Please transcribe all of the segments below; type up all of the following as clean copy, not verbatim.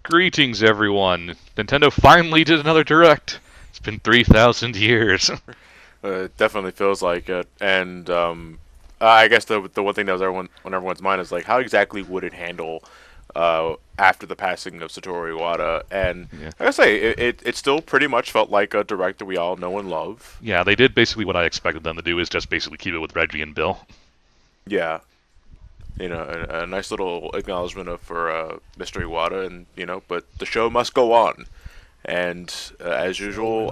Greetings, everyone. Nintendo finally did another Direct. It's been 3,000 years. It definitely feels like it, and I guess the one thing that was on everyone's mind is like how exactly would it handle after the passing of Satoru Iwata? And Yeah. like I say, it still pretty much felt like a director we all know and love. Yeah, they did basically what I expected them to do, is just basically keep it with Reggie and Bill. Yeah, a nice little acknowledgement for Mr. Iwata, and but the show must go on. And as usual,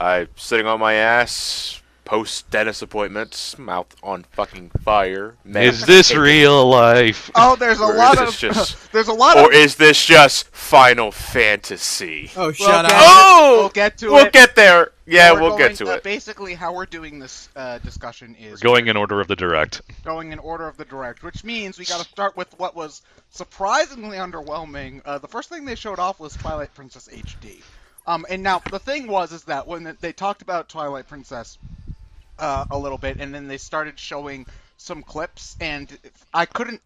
I sitting on my ass post dentist appointment, mouth on fucking fire. Is this real life? Oh, there's a Or lot is this of just, there's a lot or of. is this just Final Fantasy? Oh, We'll shut get, up. Oh! we'll get to We'll it. get there. Yeah, We're we'll get going- to it. Basically, how we're doing this discussion is Going in order of the Direct. going in order of the direct, which means we got to start with what was surprisingly underwhelming. The first thing they showed off was Twilight Princess HD. And now the thing is that when they talked about Twilight Princess a little bit, and then they started showing some clips, and I couldn't.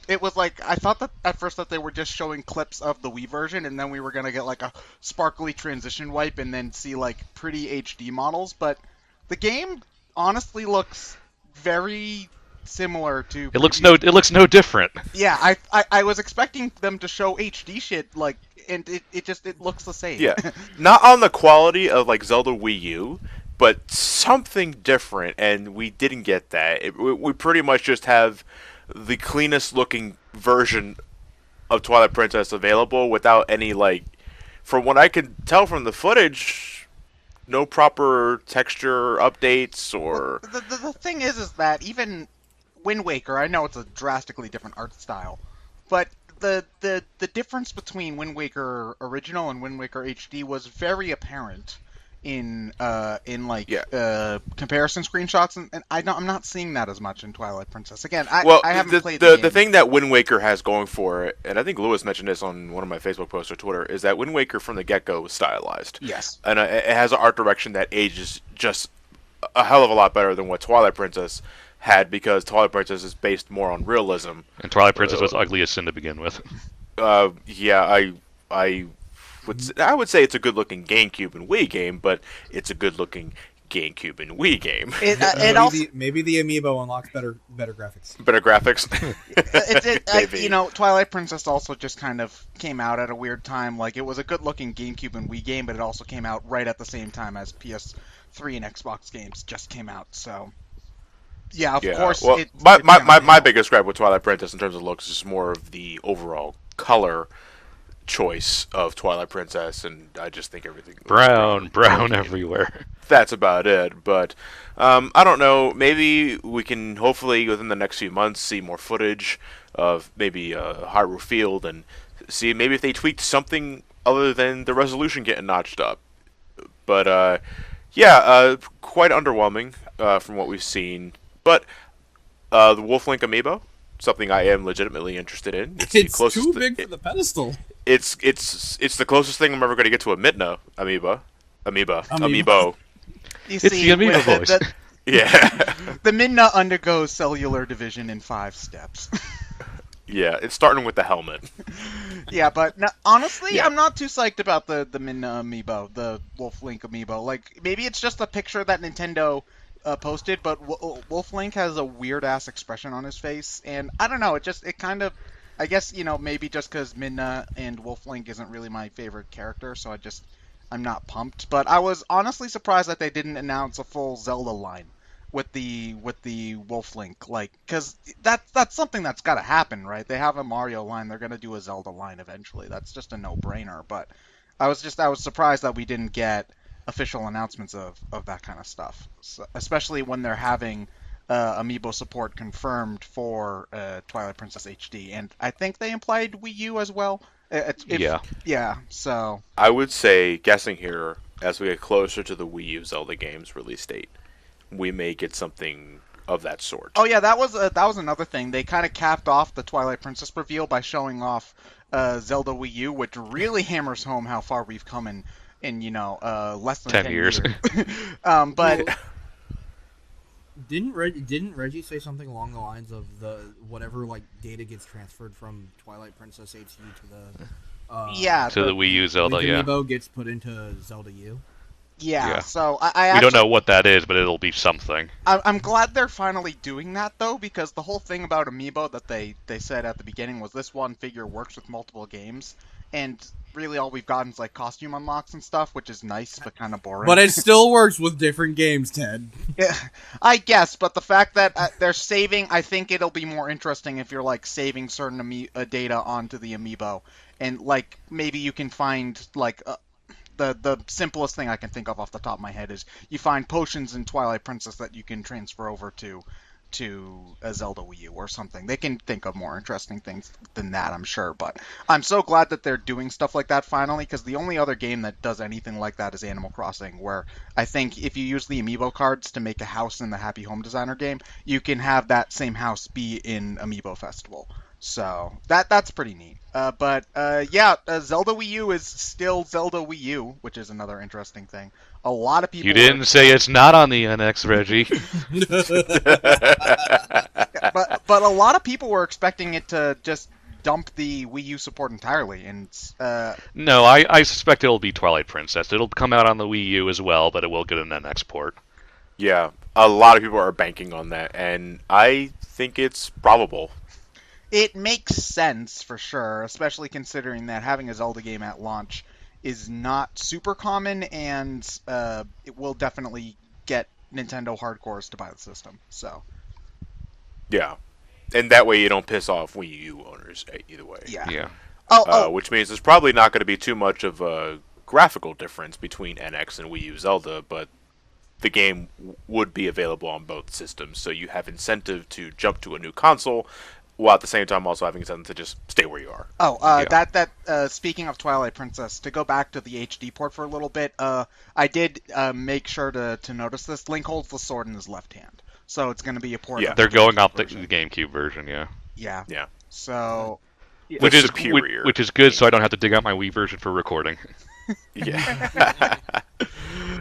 It was like I thought that at first that they were just showing clips of the Wii version, and then we were gonna get like a sparkly transition wipe, and then see like pretty HD models. But the game honestly looks very similar to. It looks no different. Yeah, I was expecting them to show HD shit like, and it looks the same. Yeah, not on the quality of like Zelda Wii U, but something different, and we didn't get that. We pretty much just have the cleanest looking version of Twilight Princess available without any, like, from what I can tell from the footage, no proper texture updates or. The thing is that even Wind Waker, I know it's a drastically different art style, but the difference between Wind Waker original and Wind Waker HD was very apparent in comparison screenshots, and I'm not seeing that as much in Twilight Princess. Again, I haven't played the game. The thing that Wind Waker has going for it, and I think Lewis mentioned this on one of my Facebook posts or Twitter, is that Wind Waker from the get-go was stylized. Yes. And it has an art direction that ages just a hell of a lot better than what Twilight Princess had, because Twilight Princess is based more on realism. And Twilight Princess was ugly as sin to begin with. Yeah, I would say it's a good-looking GameCube and Wii game, but it's a good-looking GameCube and Wii game. Maybe the Amiibo unlocks better graphics. Better graphics. Maybe. Twilight Princess also just kind of came out at a weird time. Like, it was a good-looking GameCube and Wii game, but it also came out right at the same time as PS3 and Xbox games just came out. So, yeah, of course. Well, my biggest gripe with Twilight Princess in terms of looks is more of the overall color choice of Twilight Princess, and I just think everything Brown everywhere. That's about it. But I don't know, maybe we can hopefully within the next few months see more footage of maybe Hyrule Field, and see maybe if they tweaked something other than the resolution getting notched up. But quite underwhelming from what we've seen. But the Wolf Link Amiibo, something I am legitimately interested in. It's too big for the pedestal. It's the closest thing I'm ever going to get to a Midna Amiibo. You It's the Amiibo voice. Yeah. The Midna undergoes cellular division in 5 steps. Yeah, it's starting with the helmet. Yeah, but honestly, Yeah. I'm not too psyched about the Midna Amiibo, the Wolf Link Amiibo. Like, maybe it's just a picture that Nintendo posted, but Wolf Link has a weird-ass expression on his face, and I don't know, it kind of, I guess, maybe just because Midna and Wolf Link isn't really my favorite character, so I'm not pumped. But I was honestly surprised that they didn't announce a full Zelda line with the Wolf Link, like, because that's something that's got to happen, right? They have a Mario line, they're gonna do a Zelda line eventually. That's just a no-brainer. But I was surprised that we didn't get official announcements of that kind of stuff, so, especially when they're having Amiibo support confirmed for Twilight Princess HD, and I think they implied Wii U as well. Yeah. So I would say, guessing here, as we get closer to the Wii U Zelda game's release date, we may get something of that sort. Oh yeah, that was another thing. They kind of capped off the Twilight Princess reveal by showing off Zelda Wii U, which really hammers home how far we've come in less than 10 years. But Didn't Reggie say something along the lines of the whatever like data gets transferred from Twilight Princess HU to the to the Wii U Zelda, Link yeah. Amiibo gets put into Zelda U? Yeah. So I We actually, don't know what that is, but it'll be something. I'm glad they're finally doing that though, because the whole thing about Amiibo that they said at the beginning was this one figure works with multiple games, and really all we've gotten is like costume unlocks and stuff, which is nice but kind of boring. But it still works with different games, Ted. Yeah, I guess, but the fact that they're saving, I think it'll be more interesting if you're like saving certain data onto the Amiibo, and like maybe you can find like the simplest thing I can think of off the top of my head is you find potions in Twilight Princess that you can transfer over to a Zelda Wii U or something. They can think of more interesting things than that, I'm sure. But I'm so glad that they're doing stuff like that finally, because the only other game that does anything like that is Animal Crossing, where I think if you use the Amiibo cards to make a house in the Happy Home Designer game, you can have that same house be in Amiibo Festival. So that's pretty neat. But Zelda Wii U is still Zelda Wii U, which is another interesting thing. A lot of people. You didn't say it's not on the NX, Reggie. but a lot of people were expecting it to just dump the Wii U support entirely, and No, I suspect it'll be Twilight Princess. It'll come out on the Wii U as well, but it will get an NX port. Yeah, a lot of people are banking on that, and I think it's probable. it makes sense for sure, especially considering that having a Zelda game at launch is not super common, and it will definitely get Nintendo hardcores to buy the system. So Yeah, and that way you don't piss off Wii U owners either way. yeah. Which means there's probably not going to be too much of a graphical difference between NX and Wii U Zelda, but the game would be available on both systems, so you have incentive to jump to a new console, while at the same time also having incentive to just stay where you are. Speaking of Twilight Princess, to go back to the HD port for a little bit, I did make sure to notice this. Link holds the sword in his left hand, so it's going to be a port. Yeah, of They're the going off the version. GameCube version, yeah. Yeah. Yeah. So. Which is superior. which is good, so I don't have to dig out my Wii version for recording. Yeah.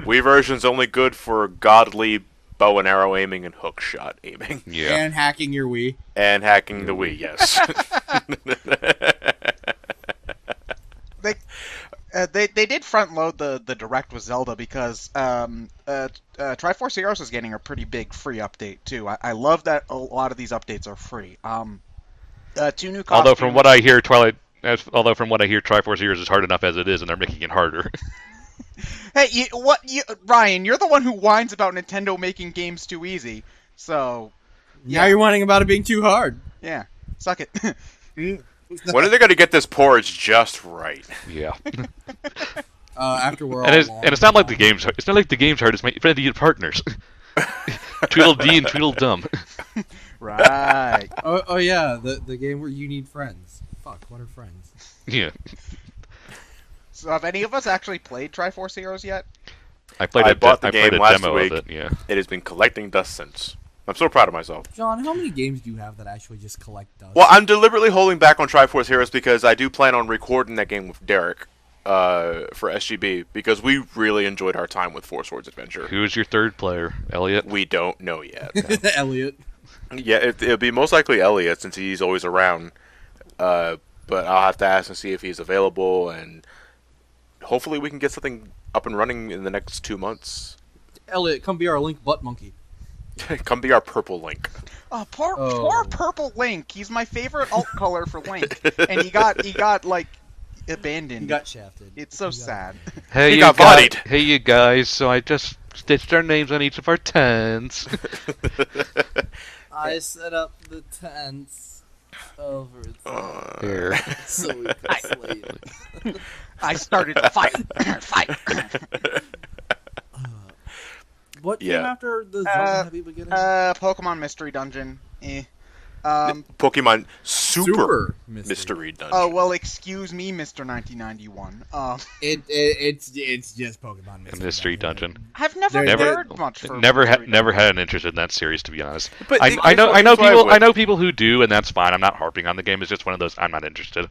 Wii version's only good for godly bow and arrow aiming and hook shot aiming. Yeah. And hacking your Wii. And hacking the Wii, yes. They did front load the direct with Zelda because Triforce Heroes is getting a pretty big free update too. I love that a lot of these updates are free. 2 new costumes. Although from what I hear, Triforce Heroes is hard enough as it is, and they're making it harder. Hey, Ryan, you're the one who whines about Nintendo making games too easy. So Now you're whining about it being too hard. yeah, suck it. When are they going to get this porridge just right? Yeah. After we're all And along. it's not like the game's hard. It's not like the game's hard. It's my friend to partners. Tweedledee and Tweedledum. Right. Oh yeah, the game where you need friends. Fuck, what are friends? Yeah. So have any of us actually played Triforce Heroes yet? I played I a bought the game last demo week. of it, yeah. It has been collecting dust since. I'm so proud of myself. John, how many games do you have that actually just collect dust? Well, I'm deliberately holding back on Triforce Heroes because I do plan on recording that game with Derek for SGB because we really enjoyed our time with Four Swords Adventure. Who's your third player, Elliot? We don't know yet. Elliot. Yeah, it'll be most likely Elliot since he's always around. But I'll have to ask and see if he's available, and hopefully we can get something up and running in the next 2 months. Elliot, come be our Link butt monkey. Come be our purple Link. Oh, poor Purple Link. He's my favorite alt color for Link, and he got like abandoned. He got shafted. It's so sad. Hey, He got bodied. Hey, you guys. So I just stitched our names on each of our tents. I set up the tents over Here. so we could sleep. I started to fight. Fight. What came Yeah. after the Zelda Heavy Beginning? Pokemon Mystery Dungeon. Pokemon Super Mystery. Mystery Dungeon. Oh well, excuse me, Mr. 1991. It's just Pokemon Mystery Dungeon. I've never Never- heard much for Never Mystery had an interest in that series, to be honest. But I know people who do, and that's fine. I'm not harping on the game. It's just one of those I'm not interested.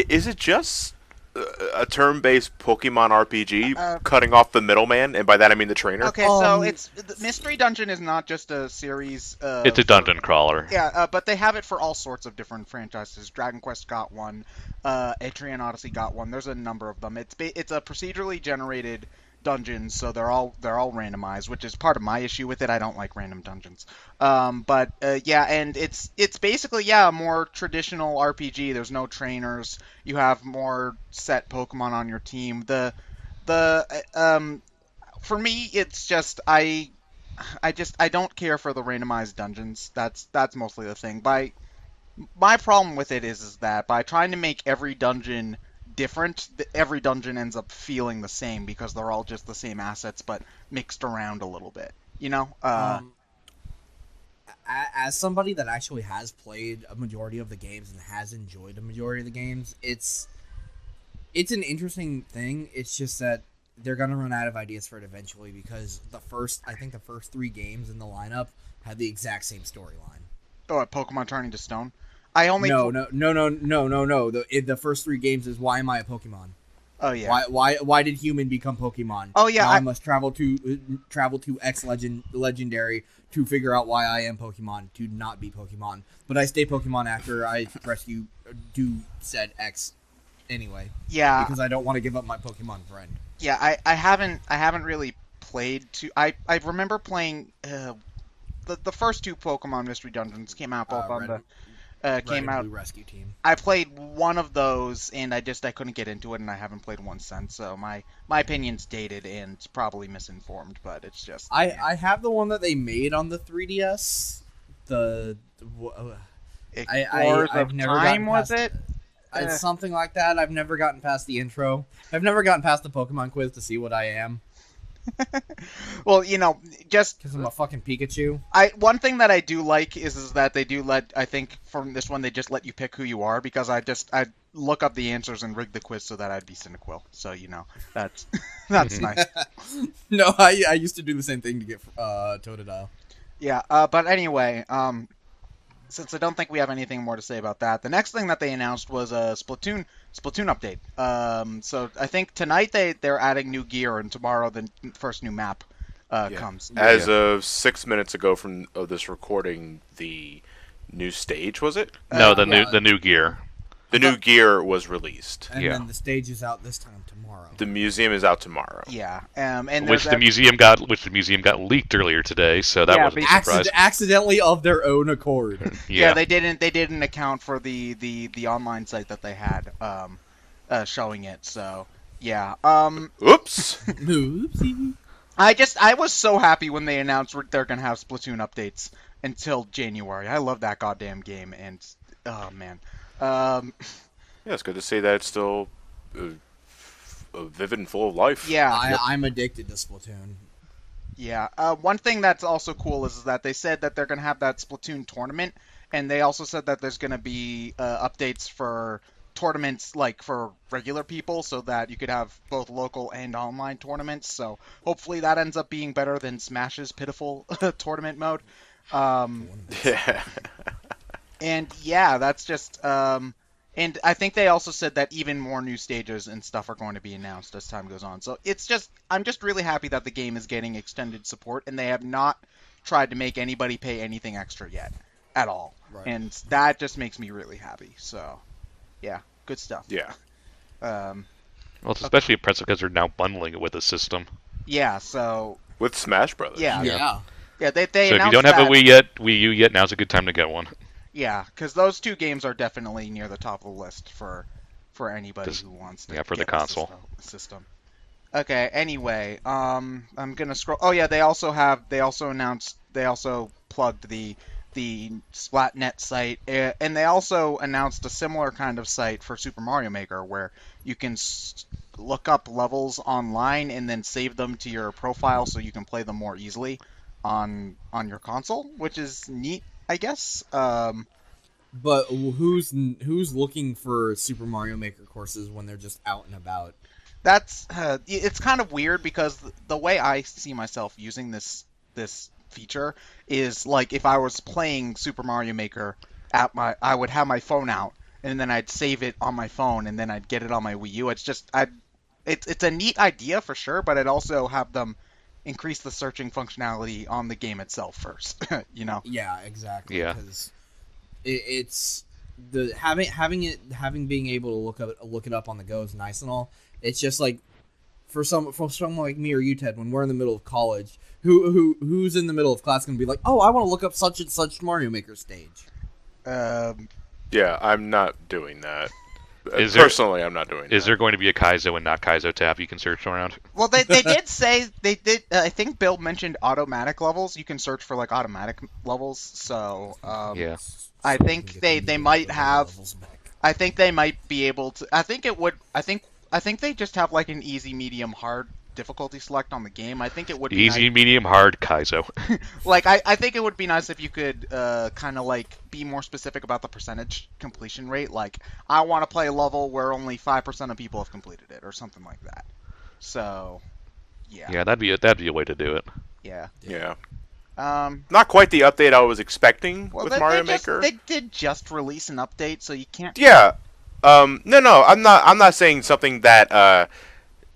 Is it just a turn-based Pokemon RPG, Uh, cutting off the middleman, and by that I mean the trainer. Okay, so it's the Mystery Dungeon is not just a series. It's a dungeon crawler. Yeah, but they have it for all sorts of different franchises. Dragon Quest got one, Etrian Odyssey got one. There's a number of them. It's a procedurally generated dungeons, so they're all randomized, which is part of my issue with it. I don't like random dungeons. But yeah, and it's basically a more traditional RPG. There's no trainers. You have more set Pokemon on your team. For me, it's just I don't care for the randomized dungeons. That's mostly the thing. My problem with it is that by trying to make every dungeon different, every dungeon ends up feeling the same because they're all just the same assets but mixed around a little bit. You know? As somebody that actually has played a majority of the games and has enjoyed a majority of the games, it's an interesting thing. It's just that they're gonna run out of ideas for it eventually because the first 3 games in the lineup had the exact same storyline. Oh, Pokemon Turning to Stone. No. The first 3 games is why am I a Pokemon? Oh yeah. Why did human become Pokemon? Oh yeah. Now I must travel to X legendary to figure out why I am Pokemon to not be Pokemon. But I stay Pokemon after I do said X anyway. Yeah. Because I don't want to give up my Pokemon friend. Yeah, I haven't really played too. I remember playing the first 2 Pokemon Mystery Dungeons came out both on the came out. Blue Rescue Team. I played one of those and I couldn't get into it and I haven't played one since. So my opinion's dated and probably misinformed, but it's just I have the one that they made on the 3DS. I've never Time was it? It's something like that. I've never gotten past the intro. I've never gotten past the Pokemon quiz to see what I am. Well, just because I'm a fucking Pikachu. One thing that I do like is that they do I think from this one they just let you pick who you are because I look up the answers and rig the quiz so that I'd be Cyndaquil. So that's nice. No, I used to do the same thing to get Totodile. Yeah, but anyway, since I don't think we have anything more to say about that, the next thing that they announced was a Splatoon update. So I think tonight they're adding new gear, and tomorrow the first new map comes. As of 6 minutes ago of this recording, the new stage, was it? No, the new gear. The new gear was released. And then the stage is out this time tomorrow. The museum is out tomorrow. Yeah. And which the museum got leaked earlier today, so that wasn't a surprise. Accidentally of their own accord. Yeah, they didn't account for the online site that they had showing it. So yeah. Oops. Oopsie. I was so happy when they announced they're gonna have Splatoon updates until January. I love that goddamn game, and oh man. Yeah, it's good to see that it's still vivid and full of life. Yeah, I'm addicted to Splatoon. Yeah. One thing that's also cool is that they said that they're gonna have that Splatoon tournament, and they also said that there's gonna be updates for tournaments like for regular people, so that you could have both local and online tournaments. So hopefully that ends up being better than Smash's pitiful tournament mode. Yeah. And yeah, that's just and I think they also said that even more new stages and stuff are going to be announced as time goes on. So I'm just really happy that the game is getting extended support, and they have not tried to make anybody pay anything extra yet at all. Right. And that just makes me really happy. So yeah, good stuff. Yeah. Well, it's especially impressive because they're now bundling it with a system. Yeah, so with Smash Brothers. Yeah. They so if you don't have a Wii U yet, now's a good time to get one. Yeah, because those 2 games are definitely near the top of the list for anybody who wants to. Yeah, for get the console system. Okay. Anyway, I'm gonna scroll. Oh yeah, they also plugged the Splatnet site, and they also announced a similar kind of site for Super Mario Maker where you can look up levels online and then save them to your profile so you can play them more easily on your console, which is neat, I guess. But who's looking for Super Mario Maker courses when they're just out and about? That's it's kind of weird because the way I see myself using this feature is like if I was playing Super Mario Maker I would have my phone out and then I'd save it on my phone, and then I'd get it on my Wii U. It's a neat idea for sure, but I'd also have them increase the searching functionality on the game itself first. Yeah, exactly. Yeah. Because it's the having being able to look it up on the go is nice and all. It's just like for someone like me or you, Ted, when we're in the middle of college, who's in the middle of class gonna be like, oh, I want to look up such and such Mario Maker stage. Yeah, I'm not doing that. Personally, I'm not doing that. Is there going to be a Kaizo and not Kaizo tab you can search around? Well, they did say they did. I think Bill mentioned automatic levels. You can search for like automatic levels. So Yeah. I think they might have. I think they might be able to. I think it would. I think they just have like an easy, medium, hard difficulty select on the game. I think it would be Easy, nice. medium, hard, Kaizo. Like I think it would be nice if you could kind of like be more specific about the percentage completion rate. Like I want to play a level where only 5% of people have completed it, or something like that. So, yeah. Yeah, that'd be a way to do it. Yeah. Yeah. Not quite the update I was expecting with Mario Maker. They did just release an update, so you can't. Yeah. No, I'm not saying something that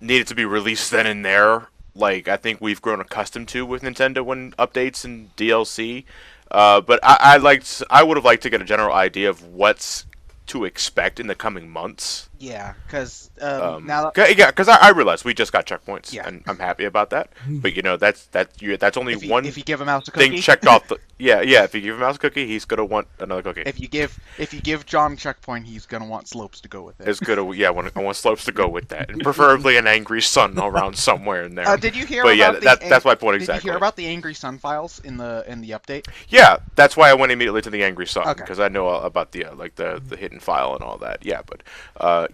needed to be released then and there. Like I think we've grown accustomed to with Nintendo when updates and DLC. But I would have liked to get a general idea of what's to expect in the coming months. Yeah, because now because I realize we just got checkpoints, Yeah. and I'm happy about that. But that's only one if you give him out a cookie. thing checked off. If you give him out a cookie, he's gonna want another cookie. If you give John a checkpoint, he's gonna want slopes to go with it. It's good. I want slopes to go with that, and preferably an angry sun around somewhere in there. Did you hear? But about that's my point exactly. Did you hear about the Angry Sun files in the update? Yeah, that's why I went immediately to the angry sun, Okay. because I know about the the hidden file and all that. Yeah, but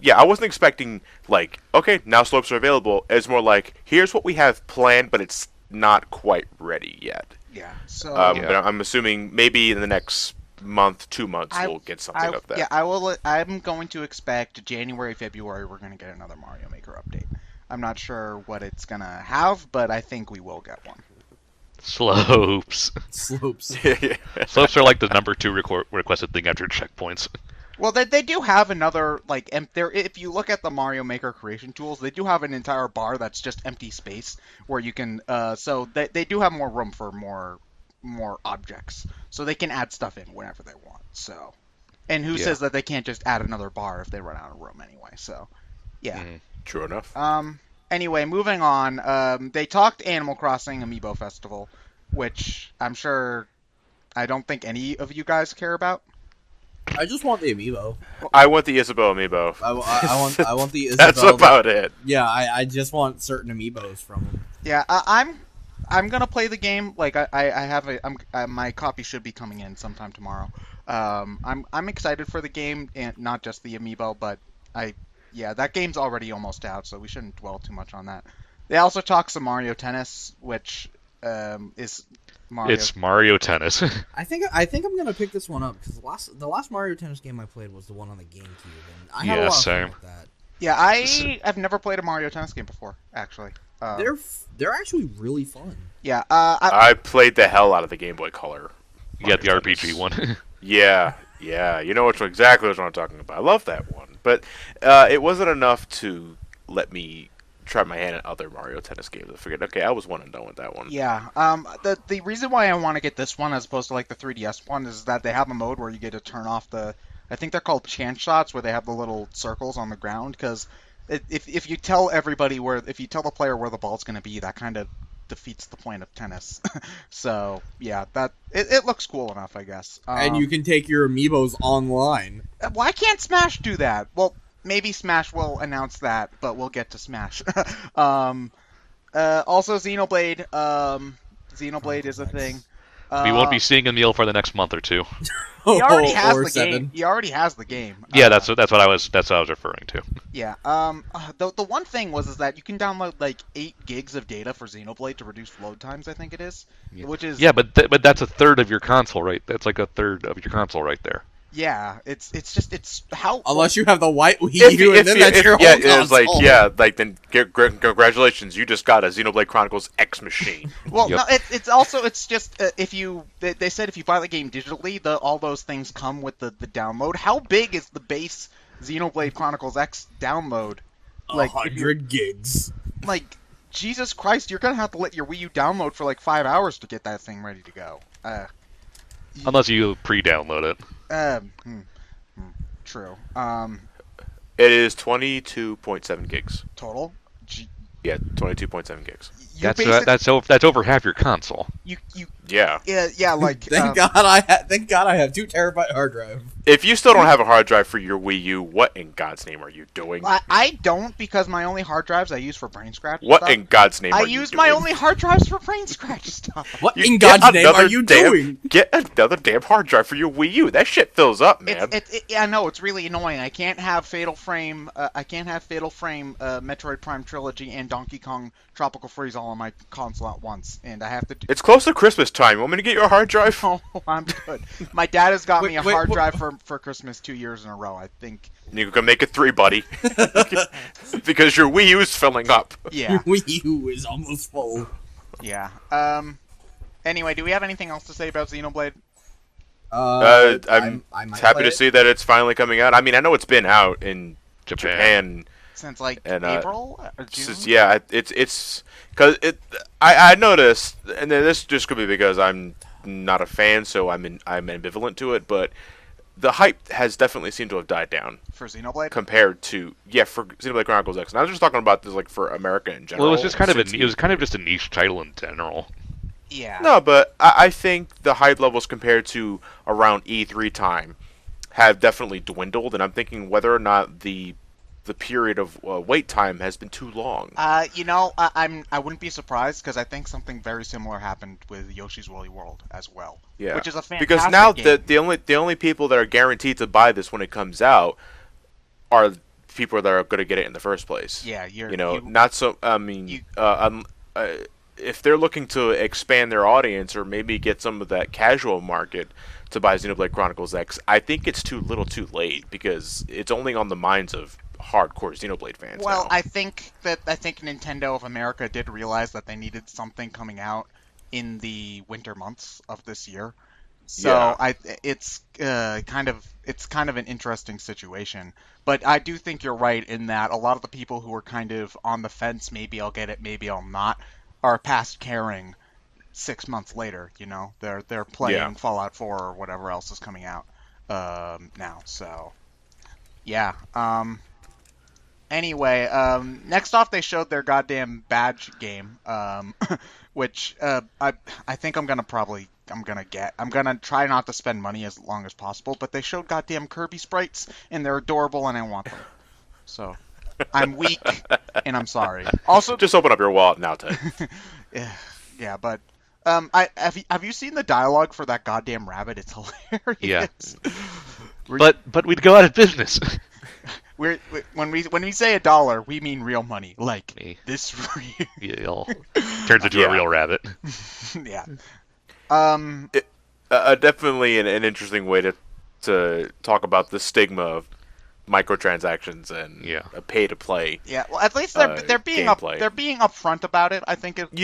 I wasn't expecting like, okay, now slopes are available. It's more like, here's what we have planned, but it's not quite ready yet. Yeah. So. But I'm assuming maybe in the next month, 2 months, we'll get something of that. Yeah, I will. I'm going to expect January, February. We're going to get another Mario Maker update. I'm not sure what it's going to have, but I think we will get one. Slopes. Yeah. Slopes are like the number 2 requested thing after checkpoints. Well, they do have another, like, if you look at the Mario Maker creation tools, they do have an entire bar that's just empty space where you can, so they do have more room for more objects. So they can add stuff in whenever they want, so. And who says that they can't just add another bar if they run out of room anyway, so. Yeah. True enough. Anyway, moving on, they talked Animal Crossing Amiibo Festival, which I don't think any of you guys care about. I just want the amiibo. I want the Isabelle amiibo. I want the Isabelle. That's about it. Yeah, I just want certain amiibos from them. Yeah, I'm gonna play the game. Like I have my copy should be coming in sometime tomorrow. I'm excited for the game, and not just the amiibo, but that game's already almost out, so we shouldn't dwell too much on that. They also talked some Mario Tennis, which is Mario. It's Mario Tennis. I think I'm gonna pick this one up because the last Mario Tennis game I played was the one on the GameCube, and I had a lot of fun with that. Yeah, I've never played a Mario Tennis game before, actually. They're actually really fun. Yeah, I played the hell out of the Game Boy Color. You got the RPG one. Yeah, you know exactly what I'm talking about. I love that one, but it wasn't enough to let me try my hand at other Mario Tennis games. I figured, okay, I was one and done with that one. Yeah. The reason why I want to get this one as opposed to like the 3DS one is that they have a mode where you get to turn off I think they're called chance shots, where they have the little circles on the ground. Because if you tell the player where the ball's going to be, that kind of defeats the point of tennis. So yeah, it looks cool enough, I guess. And you can take your amiibos online. Why can't Smash do that? Well, maybe Smash will announce that, but we'll get to Smash. Also, Xenoblade. Xenoblade is a thing. We won't be seeing Emil for the next month or 2. He already has or the 7. game. He already has the game. Yeah, that's what I was referring to. Yeah. The one thing is that you can download like 8 gigs of data for Xenoblade to reduce load times. I think it is, which is but that's a third of your console, right? That's like a third of your console right there. Yeah, it's how Unless you have the white Wii U, and then that's your whole console. Then congratulations, you just got a Xenoblade Chronicles X machine. Well, Yep. no, it's just if you they said if you buy the game digitally, all those things come with the download. How big is the base Xenoblade Chronicles X download? Like 100 gigs. Like Jesus Christ, you're gonna have to let your Wii U download for like 5 hours to get that thing ready to go. Unless you pre-download it. True. It is 22.7 gigs. Total. Yeah, 22.7 gigs. That's over half your console. Yeah. Like Thank God I have 2 terabyte hard drive. If you still don't have a hard drive for your Wii U, what in God's name are you doing? I don't, because my only hard drives I use for BrainScratch What stuff. in God's name I are you use doing? my only hard drives for BrainScratch stuff. What You in get God's name are another you damn- doing? Get another damn hard drive for your Wii U. That shit fills up, man. I know, it's really annoying. I can't have Fatal Frame, Metroid Prime Trilogy, and Donkey Kong Tropical Freeze all on my console at once, and I have to do... It's close to Christmas time. You want me to get you a hard drive? Oh, I'm good. My dad has got me a hard wait. drive for Christmas 2 years in a row, I think. You can make it 3, buddy. Because your Wii U is filling up. Yeah. Your Wii U is almost full. Yeah. Anyway, do we have anything else to say about Xenoblade? I'm I might happy play to it. see that it's finally coming out. I mean, I know it's been out in Japan. Since like And, April or It's June? just- yeah, it's because I noticed, and then this just could be because I'm not a fan, so I'm ambivalent to it, but the hype has definitely seemed to have died down For Xenoblade? compared to for Xenoblade Chronicles X. And I was just talking about this like for America in general. Well, it was just kind of since just a niche title in general. Yeah. No, but I think the hype levels compared to around E3 time have definitely dwindled, and I'm thinking whether or not the period of wait time has been too long. I wouldn't be surprised, because I think something very similar happened with Yoshi's Woolly World as well. Yeah, Which is a fantastic because now game. the only people that are guaranteed to buy this when it comes out are people that are going to get it in the first place. Yeah, not so. I mean, if they're looking to expand their audience or maybe get some of that casual market to buy Xenoblade Chronicles X, I think it's too late because it's only on the minds of hardcore Xenoblade fans. Well, now. I think Nintendo of America did realize that they needed something coming out in the winter months of this year. So Yeah. it's kind of an interesting situation. But I do think you're right in that a lot of the people who are kind of on the fence, maybe I'll get it, maybe I'll not, are past caring 6 months later. They're playing Fallout 4 or whatever else is coming out now. So yeah. Anyway, next off, they showed their goddamn badge game, which I think I'm gonna get. I'm gonna try not to spend money as long as possible, but they showed goddamn Kirby sprites, and they're adorable, and I want them. So I'm weak, and I'm sorry. Also, just open up your wallet now, Ted. yeah, but have you seen the dialogue for that goddamn rabbit? It's hilarious. Yeah. But we'd go out of business. When we say $1, we mean real money, like Me. this real. Yeah, turns into a real rabbit. Yeah. Definitely an interesting way to talk about the stigma of microtransactions and a pay to play. Yeah. Well, at least they're being upfront about it. I think it's and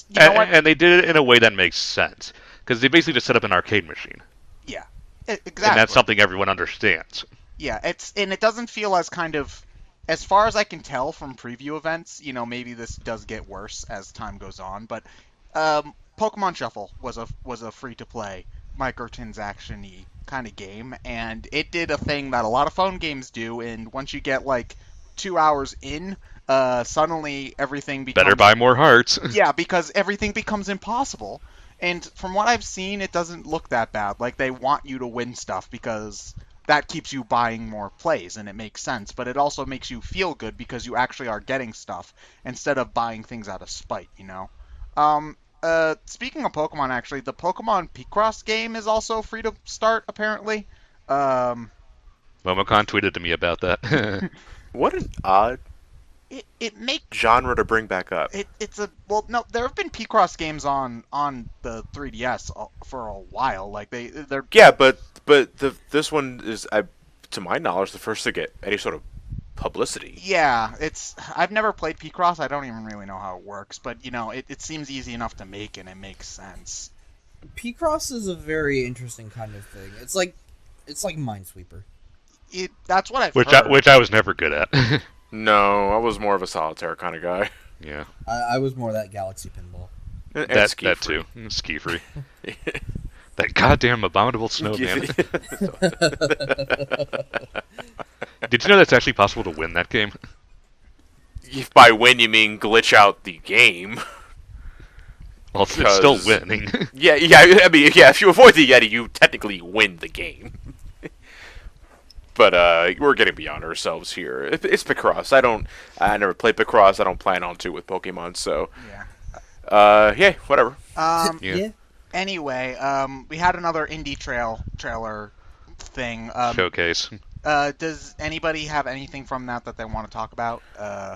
you know what? And they did it in a way that makes sense because they basically just set up an arcade machine. Yeah. Exactly. And that's something everyone understands. Yeah, it doesn't feel as kind of, as far as I can tell from preview events, maybe this does get worse as time goes on, but Pokemon Shuffle was a free-to-play, microtransaction-y kind of game, and it did a thing that a lot of phone games do, and once you get, 2 hours in, suddenly everything becomes... Better buy more hearts. Yeah, because everything becomes impossible, and from what I've seen, it doesn't look that bad. They want you to win stuff, because... that keeps you buying more plays, and it makes sense, but it also makes you feel good because you actually are getting stuff instead of buying things out of spite, Speaking of Pokemon, actually, the Pokemon Picross game is also free to start, apparently. Momocon tweeted to me about that. What an odd it makes genre to bring back up. it's a well no there have been Picross games on the 3DS for a while. Like they're Yeah, but this one is, to my knowledge, the first to get any sort of publicity. yeah, it's I've never played Picross. I don't even really know how it works, but it seems easy enough to make and it makes sense. Picross is a very interesting kind of thing. It's like Minesweeper. That's what I've Which heard. I was never good at. No, I was more of a solitaire kind of guy. Yeah. I was more that Galaxy Pinball. And That ski-free. too. Ski free. That goddamn abominable snowman. Did you know that's actually possible to win that game? If by win you mean glitch out the game. Well, it's still Because- winning. Yeah, I mean, yeah, if you avoid the Yeti, you technically win the game. But we're getting beyond ourselves here. It's Picross. I never played Picross. I don't plan on to with Pokemon, so yeah, whatever. Yeah. Anyway, we had another indie trailer thing. Showcase. Does anybody have anything from that they want to talk about?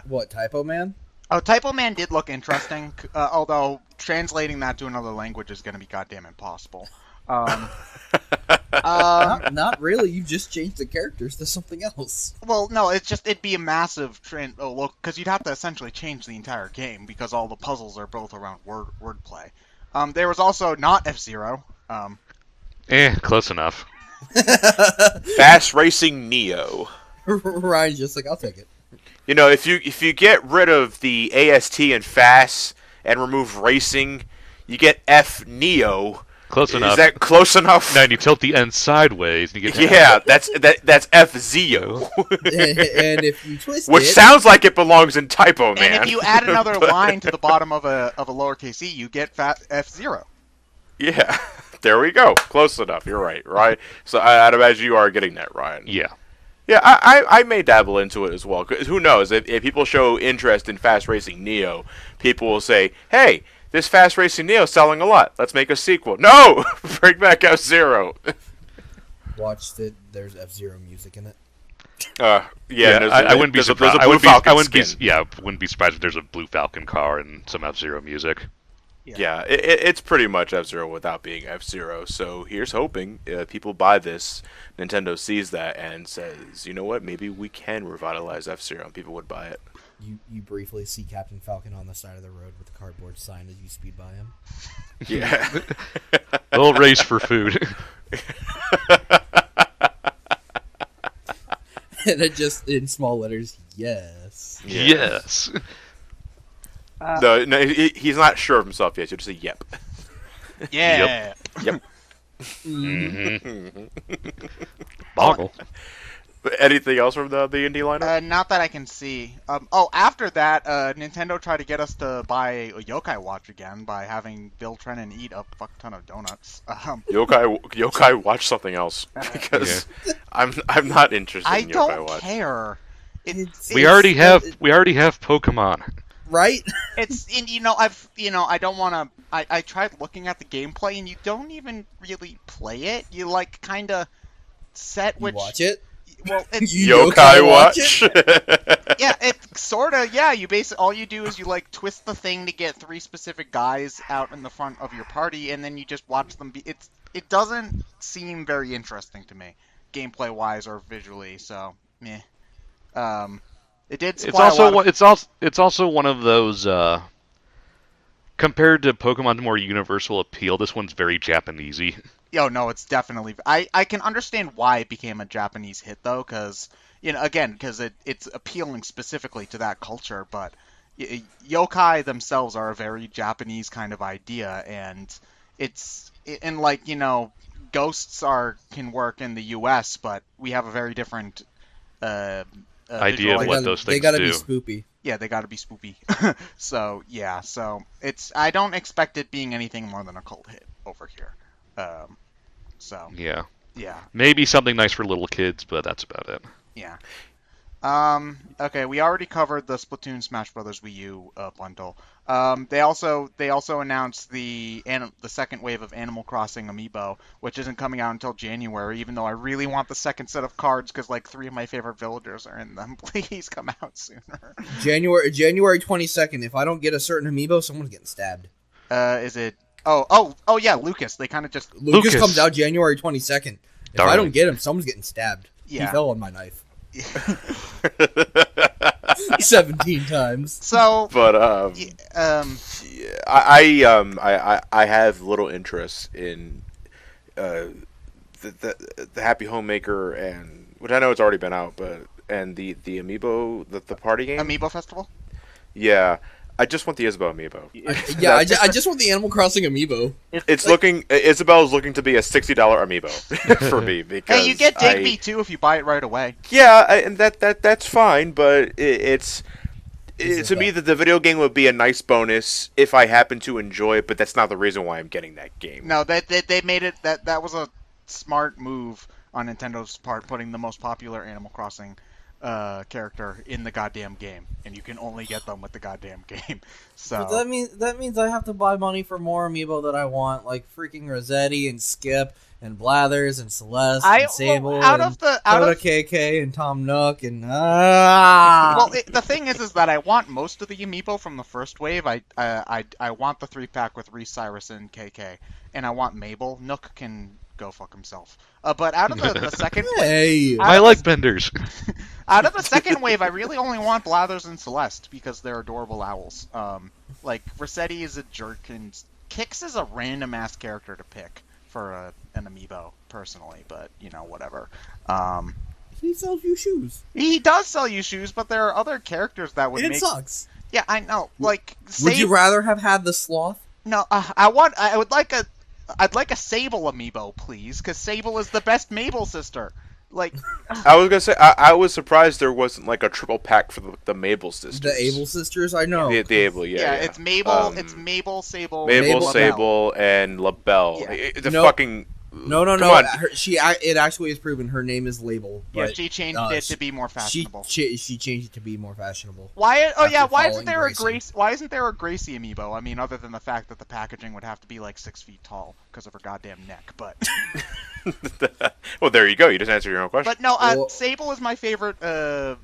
What, Typoman? Oh, Typoman did look interesting, although translating that to another language is going to be goddamn impossible. Not really. You just changed the characters to something else. Well, no, it'd be a massive because you'd have to essentially change the entire game because all the puzzles are built around wordplay. There was also not F-Zero. Close enough. Fast Racing Neo. Ryan's just like, I'll take it. You know, if you get rid of the AST and Fast and remove Racing, you get F Neo. Close enough. Is that close enough? Now you tilt the N sideways and you get Yeah, that's F Zeo. And if you twist Which it, sounds like it belongs in Typoman. And if you add another line to the bottom of a lowercase e, you get F-Zero. Yeah, there we go. Close enough. You're right. So I'd imagine you are getting that, Ryan. Yeah. Yeah, I may dabble into it as well. 'Cause who knows? If people show interest in Fast Racing Neo, people will say, hey, this Fast Racing Neo is selling a lot. Let's make a sequel. No! Bring back F-Zero. watched it. There's F-Zero music in it. Yeah, I wouldn't be surprised. I wouldn't be surprised if there's a Blue Falcon car and some F-Zero music. Yeah, it's pretty much F-Zero without being F-Zero. So here's hoping people buy this, Nintendo sees that and says, you know what, maybe we can revitalize F-Zero, and people would buy it. You briefly see Captain Falcon on the side of the road with a cardboard sign as you speed by him. Yeah. A little race for food. And it just, in small letters, yes. Yes. No, he's not sure of himself yet. He'll just say, yep. Yeah. Yep. Mm-hmm. Boggle. Anything else from the indie lineup? Not that I can see. After that, Nintendo tried to get us to buy a Yokai Watch again by having Bill Trennan eat a fuck ton of donuts. Yokai Watch something else because I'm not interested I in Yokai don't Watch. care. We already have Pokemon. Right? I don't want to. I tried looking at the gameplay and you don't even really play it. You like kind of set You which. watch it? Well, it's You Yokai watch Watch. yeah, it sorta. Yeah, you basically all you do is you like twist the thing to get 3 specific guys out in the front of your party, and then you just watch them. It doesn't seem very interesting to me, gameplay wise or visually. So, meh. It did. It's also one of those. Compared to Pokemon's more universal appeal, this one's very Japanesey. Oh no, it's definitely. I can understand why it became a Japanese hit though, because it's appealing specifically to that culture. But yokai themselves are a very Japanese kind of idea, and ghosts can work in the U.S., but we have a very different idea of what those things They gotta do. be spoopy. Yeah, they gotta be spoopy. So I don't expect it being anything more than a cult hit over here. Yeah. Yeah. Maybe something nice for little kids, but that's about it. Yeah. Okay, we already covered the Splatoon Smash Brothers Wii U bundle. They also announced the second wave of Animal Crossing Amiibo, which isn't coming out until January. Even though I really want the second set of cards because like 3 of my favorite villagers are in them. Please come out sooner. January 22nd. If I don't get a certain Amiibo, someone's getting stabbed. Is it? Oh yeah, Lucas. They kind of just Lucas comes out January 22nd. If I don't get him, someone's getting stabbed. Yeah. He fell on my knife. 17 times. So, But I have little interest in the Happy Homemaker, and which I know it's already been out, but and the Amiibo, the party game. Amiibo Festival. Yeah, I just want the Isabelle Amiibo. I just want the Animal Crossing Amiibo. It's looking. Isabelle's looking to be a $60 Amiibo for me because Hey, you get Digby too if you buy it right away. Yeah, and that's fine, but it's to me that the video game would be a nice bonus if I happen to enjoy it, but that's not the reason why I'm getting that game. No, they made it that was a smart move on Nintendo's part, putting the most popular Animal Crossing character in the goddamn game, and you can only get them with the goddamn game. So But that means I have to buy money for more Amiibo that I want, like freaking Rossetti and Skip and Blathers and Celeste and Sable and KK and Tom Nook and Well, the thing is that I want most of the Amiibo from the first wave. I want the 3-pack with Reese, Cyrus, and KK, and I want Mabel. Nook can go fuck himself. But out of the second Hey, I like benders. out of the second wave, I really only want Blathers and Celeste because they're adorable owls. Like Rossetti is a jerk, and Kix is a random ass character to pick for an Amiibo, personally. But you know, whatever. he sells you shoes. He does sell you shoes, but there are other characters that would And make. it sucks. Yeah, I know. Like, Would you rather have had the sloth? No, I'd like a Sable Amiibo, please, because Sable is the best Mabel sister. Like, I was gonna say I was surprised there wasn't like a triple pack for the Mabel sisters. The Able sisters, I know. The Able, yeah. it's Mabel, Sable, Sable, and LaBelle. Yeah. No. It actually is proven her name is Label. Yeah, But, she changed it to be more fashionable. She changed it to be more fashionable. Why? Oh yeah, why following isn't there a Gracie Amiibo? I mean, other than the fact that the packaging would have to be like 6 feet tall because of her goddamn neck. But Well, there you go. You just answered your own question. but no, Sable is my favorite. One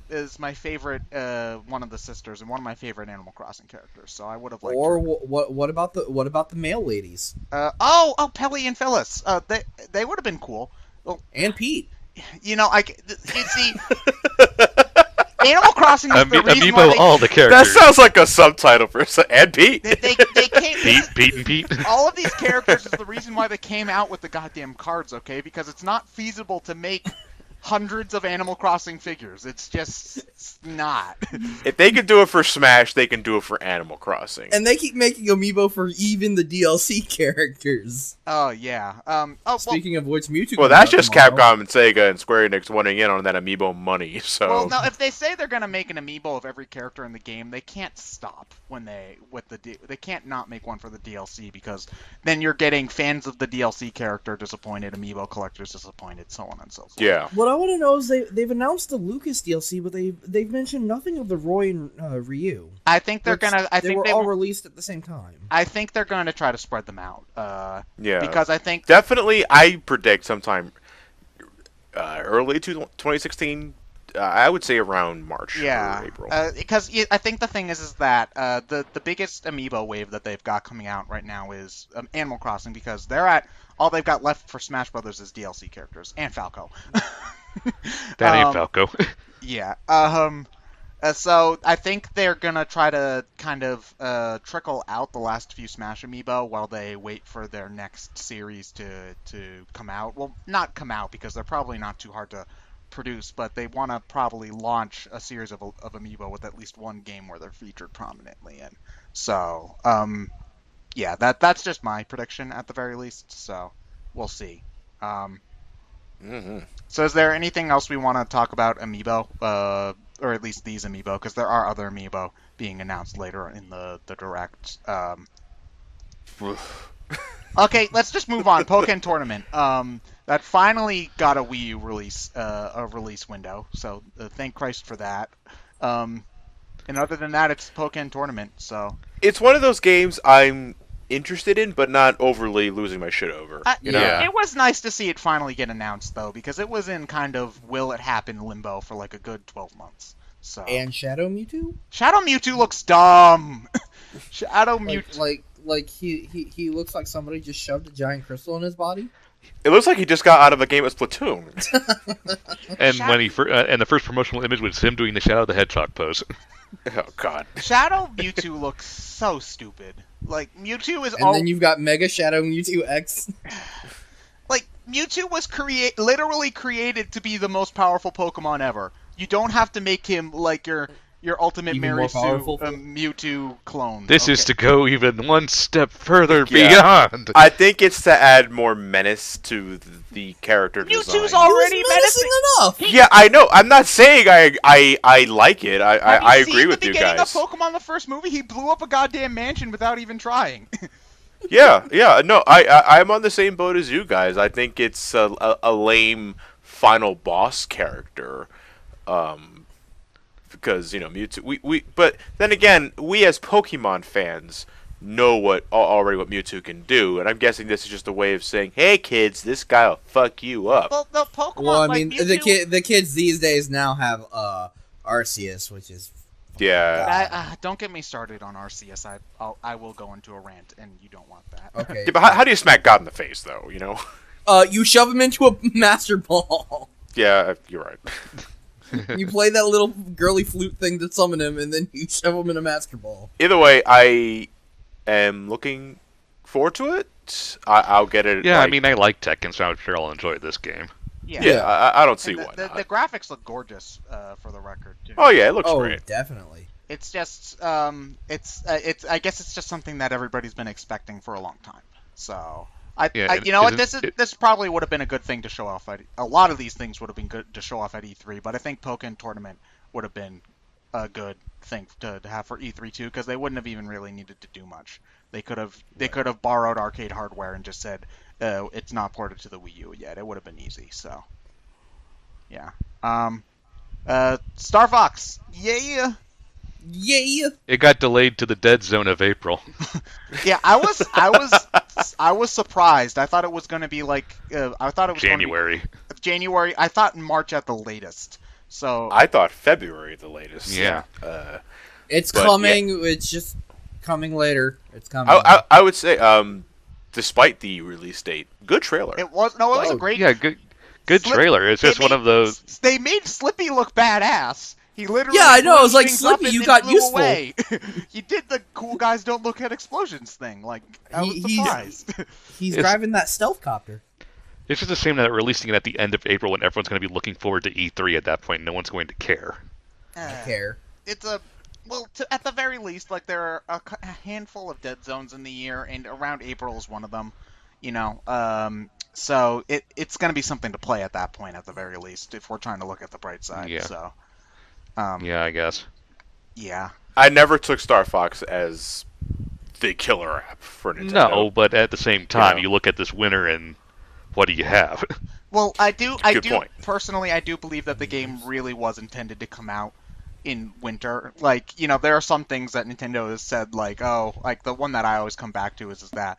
of the sisters and one of my favorite Animal Crossing characters. So I would have liked. Or her. what about the male ladies? Pelly and Phyllis. They would have been cool. Well, And Pete. you know, you see, Animal Crossing is the reason why Amiibo, all the That characters. sounds like a subtitle for and Pete. they came. Pete and Pete. All of these characters is the reason why they came out with the goddamn cards, okay? Because it's not feasible to make hundreds of Animal Crossing figures. It's not. If they can do it for Smash, they can do it for Animal Crossing. And they keep making Amiibo for even the DLC characters. Oh yeah. Speaking of which, Mewtwo. Well, comes that's out just tomorrow. Capcom and Sega and Square Enix wanting in on that Amiibo money. So well, no. If they say they're gonna make an Amiibo of every character in the game, they can't stop when they can't not make one for the DLC because then you're getting fans of the DLC character disappointed, Amiibo collectors disappointed, so on and so forth. yeah. What I want to know is they've announced the Lucas DLC, but they've mentioned nothing of the Roy and Ryu. I think they're gonna. They were all released at the same time. I think they're going to try to spread them out. Yeah. Because I think Definitely, I predict sometime early 2016. I would say around March or April. Because I think the thing is that the biggest Amiibo wave that they've got coming out right now is Animal Crossing because all they've got left for Smash Brothers is DLC characters and Falco. That ain't Falco. Yeah. So I think they're gonna try to kind of trickle out the last few Smash Amiibo while they wait for their next series to come out. Well, not come out because they're probably not too hard to produce, but they want to probably launch a series of Amiibo with at least one game where they're featured prominently in. So, yeah, that's just my prediction at the very least. So, we'll see. So, is there anything else we want to talk about Amiibo? Or at least these Amiibo, because there are other Amiibo being announced later in the Direct. Okay, let's just move on. Pokken Tournament. That finally got a Wii U release, window. So thank Christ for that. And other than that, it's Pokken Tournament. So It's one of those games I'm interested in, but not overly losing my shit over. You know? Yeah. It was nice to see it finally get announced, though, because it was in kind of will it happen limbo for like a good 12 months. So And Shadow Mewtwo? Shadow Mewtwo looks dumb. Shadow Mewtwo. Like he looks like somebody just shoved a giant crystal in his body. It looks like he just got out of a game of Splatoon. And when he and the first promotional image was him doing the Shadow the Hedgehog pose. Oh God. Shadow Mewtwo looks so stupid. Like Mewtwo is And then you've got Mega Shadow Mewtwo X. like Mewtwo was literally created to be the most powerful Pokemon ever. You don't have to make him like your ultimate Even more Mary powerful? Sue Mewtwo clone. This is to go even one step further Yeah. beyond. I think it's to add more menace to the character design. Mewtwo's already He was menacing enough. Yeah, I know. I'm not saying I like it. I Have you agree seen with the you beginning guys. of Pokemon the first movie? He blew up a goddamn mansion without even trying. Yeah. No, I'm on the same boat as you guys. I think it's a lame final boss character. Because Mewtwo, but then again, we as Pokemon fans know already what Mewtwo can do, and I'm guessing this is just a way of saying, "Hey kids, this guy'll fuck you up." Well, the Pokemon. Well, I like mean, Mewtwo, the kids these days now have Arceus, which is Yeah. don't get me started on Arceus. I will go into a rant, and you don't want that. okay. Yeah, but how do you smack God in the face, though? You know? You shove him into a Master Ball. Yeah, you're right. You play that little girly flute thing to summon him, and then you shove him in a Master Ball. Either way, I am looking forward to it. I'll get it. Yeah, I mean, I like Tekken, so I'm sure I'll enjoy this game. Yeah, I don't see And why the not. graphics look gorgeous, for the record. Too. Oh yeah, it looks Oh, great. definitely. It's just it's I guess it's just something that everybody's been expecting for a long time. So you know what, this probably would have been a good thing to show off at a lot of these things would have been good to show off at E3, but I think Pokken Tournament would have been a good thing to have for E3 too, because they wouldn't have even really needed to do much. They could have borrowed arcade hardware and just said it's not ported to the Wii U yet. It would have been easy. So yeah. Star Fox, yeah. Yeah. It got delayed to the dead zone of April. Yeah, I was surprised. I thought it was going to be like I thought it was January. January. I thought March at the latest. So I thought February the latest. Yeah. It's But, coming. It's just coming later. It's coming. I would say, despite the release date, good trailer. it was a great. Yeah, good trailer. It's just one of those. They made Slippy look badass. He literally. Yeah, I know, it was like, blew things up Slippy, and you then got flew useful. away. He did the cool guys don't look at explosions thing. Like I was surprised. He's It's- driving that stealth copter. It's just a shame that releasing it at the end of April when everyone's going to be looking forward to E3 at that point. No one's going to care. I care. It's at the very least, like there are a handful of dead zones in the year, and around April is one of them. You know, so it's going to be something to play at that point, at the very least, if we're trying to look at the bright side. Yeah. So, Yeah, I guess. yeah. I never took Star Fox as the killer app for Nintendo. No, but at the same time, Yeah. you look at this winner and what do you have? Well, I do point. personally, I do believe that the game really was intended to come out in winter. Like, you know, there are some things that Nintendo has said, like, oh, like the one that I always come back to is that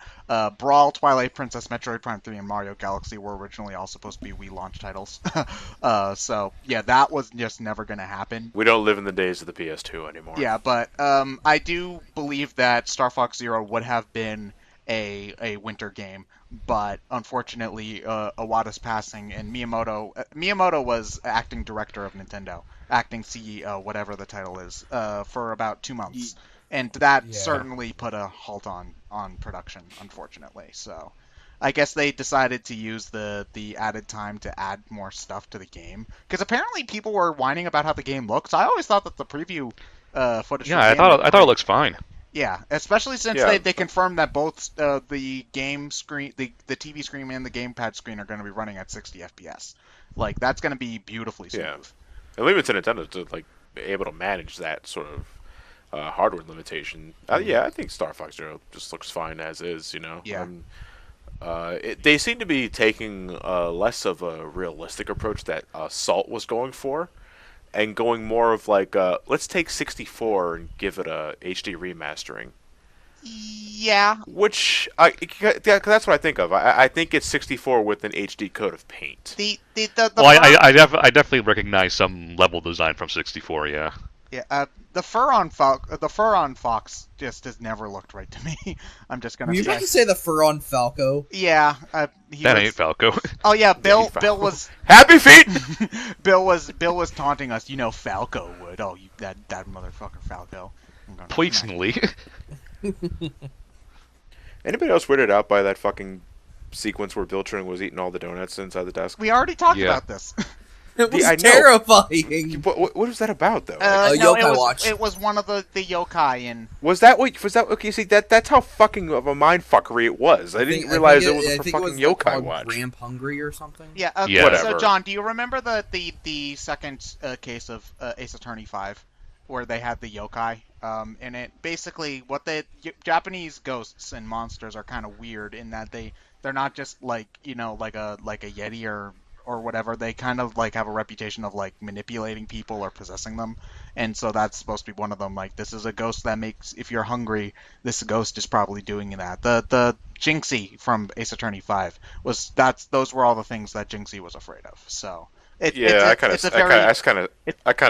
Brawl, Twilight Princess, Metroid Prime 3, and Mario Galaxy were originally all supposed to be Wii launch titles. So, yeah, that was just never going to happen. We don't live in the days of the PS2 anymore. Yeah, but I do believe that Star Fox Zero would have been a winter game, but unfortunately, Iwata's passing, and Miyamoto was acting director of Nintendo, acting CEO, whatever the title is, for about 2 months, and that certainly put a halt on production, unfortunately. So, I guess they decided to use the added time to add more stuff to the game, because apparently people were whining about how the game looks. I always thought that the preview footage. Yeah, I thought it looks fine. Yeah, especially since Yeah. they confirmed that both the game screen, the TV screen, and the gamepad screen are going to be running at 60 FPS. Like, that's going to be beautifully smooth. Yeah. And leave it to Nintendo to like be able to manage that sort of hardware limitation. Yeah, I think Star Fox Zero just looks fine as is. You know. Yeah. They seem to be taking less of a realistic approach that Salt was going for, and going more of like, let's take 64 and give it a HD remastering. Yeah. Which, cause that's what I think of. I think it's 64 with an HD coat of paint. Well, I definitely recognize some level design from 64. Yeah. Yeah. The fur on Fox just has never looked right to me. I'm just gonna. Were you say. about to say the fur on Falco? Yeah. Ain't Falco. Oh yeah, Bill was Happy feet. Bill was taunting us. You know, Falco would. Oh, you that motherfucker Falco. Poisonally. Anybody else weirded out by that fucking sequence where Bill Tring was eating all the donuts inside the desk? We already talked about this. It was I know. terrifying. What was that about, though? No, Yokai Watch. It was one of the yokai in. Was that okay? See, that's how fucking of a mind fuckery it was. I didn't realize it was for fucking Yokai Watch. Ramp Hungry or something. Yeah. Yeah. Whatever. So John, do you remember the second case of Ace Attorney 5, where they had the yokai? And it basically what the Japanese ghosts and monsters are kind of weird in that they're not just like like a yeti or whatever. They kind of like have a reputation of like manipulating people or possessing them, and so that's supposed to be one of them. Like, this is a ghost that makes, if you're hungry, this ghost is probably doing that. The Jinxie from Ace Attorney 5 those were all the things that Jinxie was afraid of. So I kind of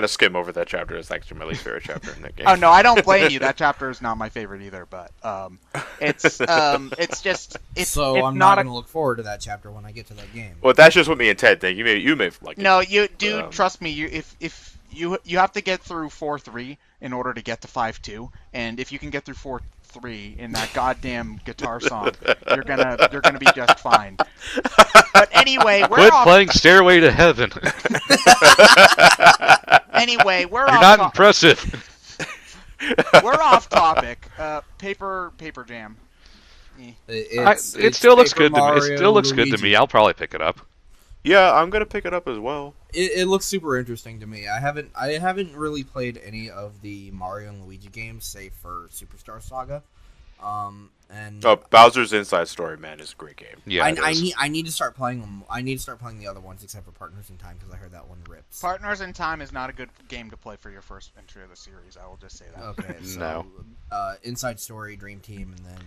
skim over that chapter. It's actually my least favorite chapter in that game. Oh no, I don't blame you. That chapter is not my favorite either, but it's just So I'm not going to look forward to that chapter when I get to that game. Well, that's just what me and Ted think. You may like it. No, you do trust me. If you have to get through 4-3 in order to get to 5-2, and if you can get through 4-3 in that goddamn guitar song, you're gonna be just fine. But anyway, Quit playing Stairway to Heaven. Anyway, You're not impressive. We're off topic. Paper Jam. It still looks good to me. It still looks good to me. I'll probably pick it up. Yeah, I'm gonna pick it up as well. It looks super interesting to me. I haven't really played any of the Mario and Luigi games, save for Superstar Saga. Bowser's Inside Story, man, is a great game. Yeah, I need to start playing them. I need to start playing the other ones except for Partners in Time, because I heard that one rips. Partners in Time is not a good game to play for your first entry of the series. I will just say that. Okay, so No. Inside Story, Dream Team, and then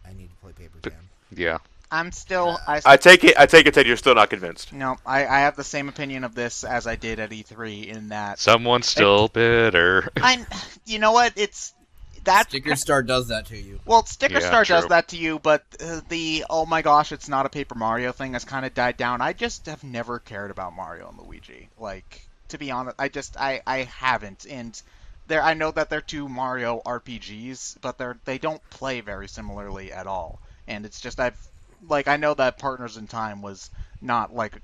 I need to play Paper Jam. Yeah. I'm still. I take it, Ted. You're still not convinced. No, I have the same opinion of this as I did at E3 in that. Someone's still bitter. You know what? It's that. Sticker Star does that to you. Well, Sticker Star true. does that to you, but the oh my gosh, it's not a Paper Mario thing has kind of died down. I just have never cared about Mario and Luigi. Like, to be honest, I haven't. And I know that they're two Mario RPGs, but they don't play very similarly at all. And it's just I know that Partners in Time was not, like,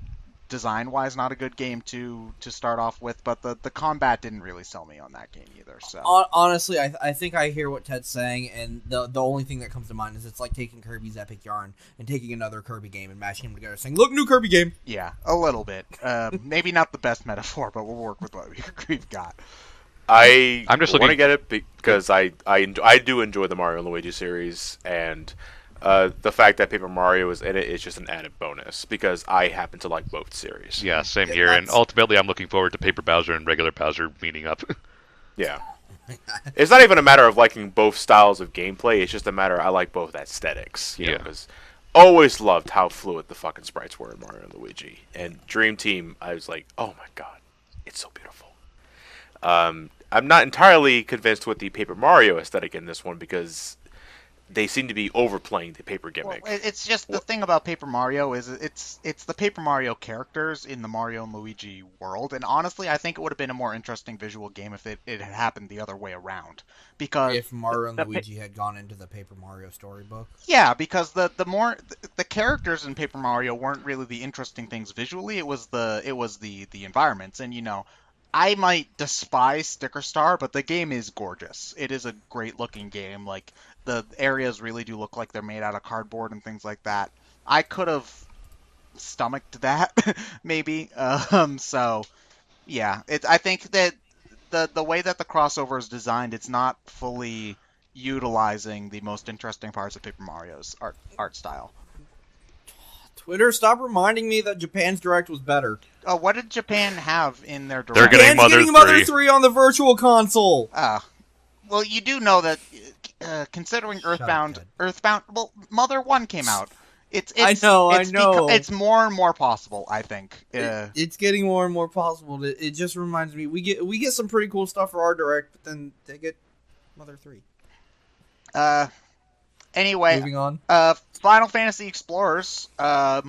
design-wise not a good game to start off with, but the combat didn't really sell me on that game either. So honestly, I think I hear what Ted's saying, and the only thing that comes to mind is it's like taking Kirby's Epic Yarn and taking another Kirby game and mashing them together, saying, "Look, new Kirby game." Yeah, a little bit. Maybe not the best metaphor, but we'll work with what we've got. I'm just want to get it because I do enjoy the Mario and Luigi series, and the fact that Paper Mario is in it is just an added bonus because I happen to like both series. Yeah, same here. And ultimately, I'm looking forward to Paper Bowser and regular Bowser meeting up. Yeah. It's not even a matter of liking both styles of gameplay. It's just a matter I like both aesthetics. You know, because always loved how fluid the fucking sprites were in Mario and Luigi. And Dream Team, I was like, oh my god, it's so beautiful. I'm not entirely convinced with the Paper Mario aesthetic in this one because they seem to be overplaying the paper gimmick. Well, it's just the thing about Paper Mario is it's the Paper Mario characters in the Mario and Luigi world, and honestly, I think it would have been a more interesting visual game if it had happened the other way around. Because if Mario and Luigi had gone into the Paper Mario storybook. Yeah, because the characters in Paper Mario weren't really the interesting things visually. It was the environments, and I might despise Sticker Star, but the game is gorgeous. It is a great looking game. Like, the areas really do look like they're made out of cardboard and things like that. I could have stomached that, maybe. So, yeah. I think that the way that the crossover is designed, it's not fully utilizing the most interesting parts of Paper Mario's art style. Twitter, stop reminding me that Japan's Direct was better. Oh, what did Japan have in their They're direct? getting Japan's Mother getting 3. Mother 3 on the Virtual Console. Well, you do know that considering Earthbound, well, Mother 1 came out. I know. It's more and more possible, I think. It's getting more and more possible. It just reminds me, we get some pretty cool stuff for our Direct, but then they get Mother 3. Anyway, moving on. Final Fantasy Explorers. I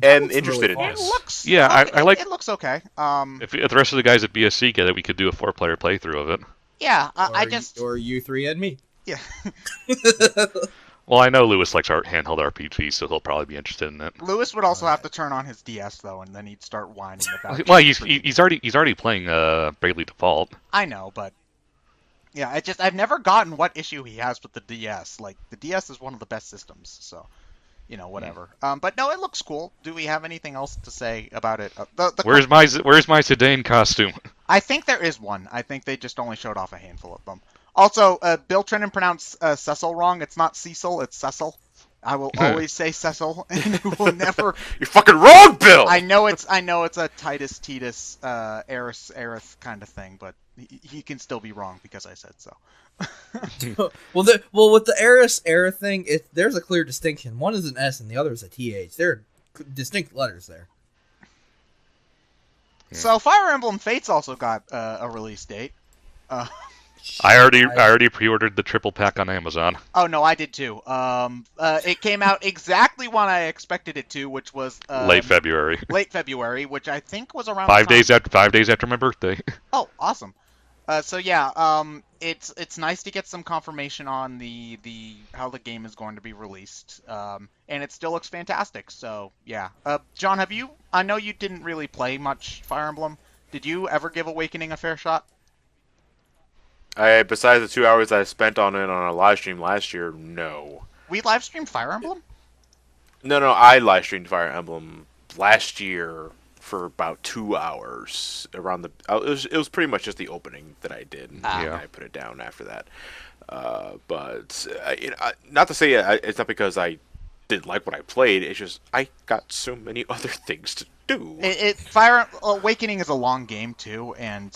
am looks interested really in It this. looks. Yeah, I like. It looks okay. If the rest of the guys at BSC get it, we could do a 4-player playthrough of it. Yeah, Or you three and me. Yeah. Well, I know Lewis likes our handheld RPG, so he'll probably be interested in it. Lewis would also have to turn on his DS though, and then he'd start whining about. Well, he's already playing Bravely Default. I know, but yeah, I've never gotten what issue he has with the DS. Like the DS is one of the best systems, so whatever. But no, it looks cool. Do we have anything else to say about it? Where's my Zidane costume? I think there is one. I think they just only showed off a handful of them. Also, Bill Trennan pronounced Cecil wrong. It's not Cecil, it's Cecil. I will always say Cecil, and it will never. You're fucking wrong, Bill. I know it's a Titus Titus Aerith kind of thing, but he can still be wrong because I said so. Well, with the Aerith thing, there's a clear distinction. One is an S and the other is a TH. There are distinct letters there. So Fire Emblem Fates also got a release date. I already pre-ordered the triple pack on Amazon. Oh no, I did too. It came out exactly when I expected it to, which was Late February. Late February, which I think was around 5 days after my birthday. Oh, awesome. So yeah, it's nice to get some confirmation on the how the game is going to be released. And it still looks fantastic. So yeah, John, I know you didn't really play much Fire Emblem. Did you ever give Awakening a fair shot? Besides the 2 hours I spent on it on a live stream last year, no. We live streamed Fire Emblem? No, I live streamed Fire Emblem last year for about 2 hours. It was pretty much just the opening that I did. And I put it down after that. But not to say it's not because I didn't like what I played. It's just I got so many other things to do. Fire Awakening is a long game too, and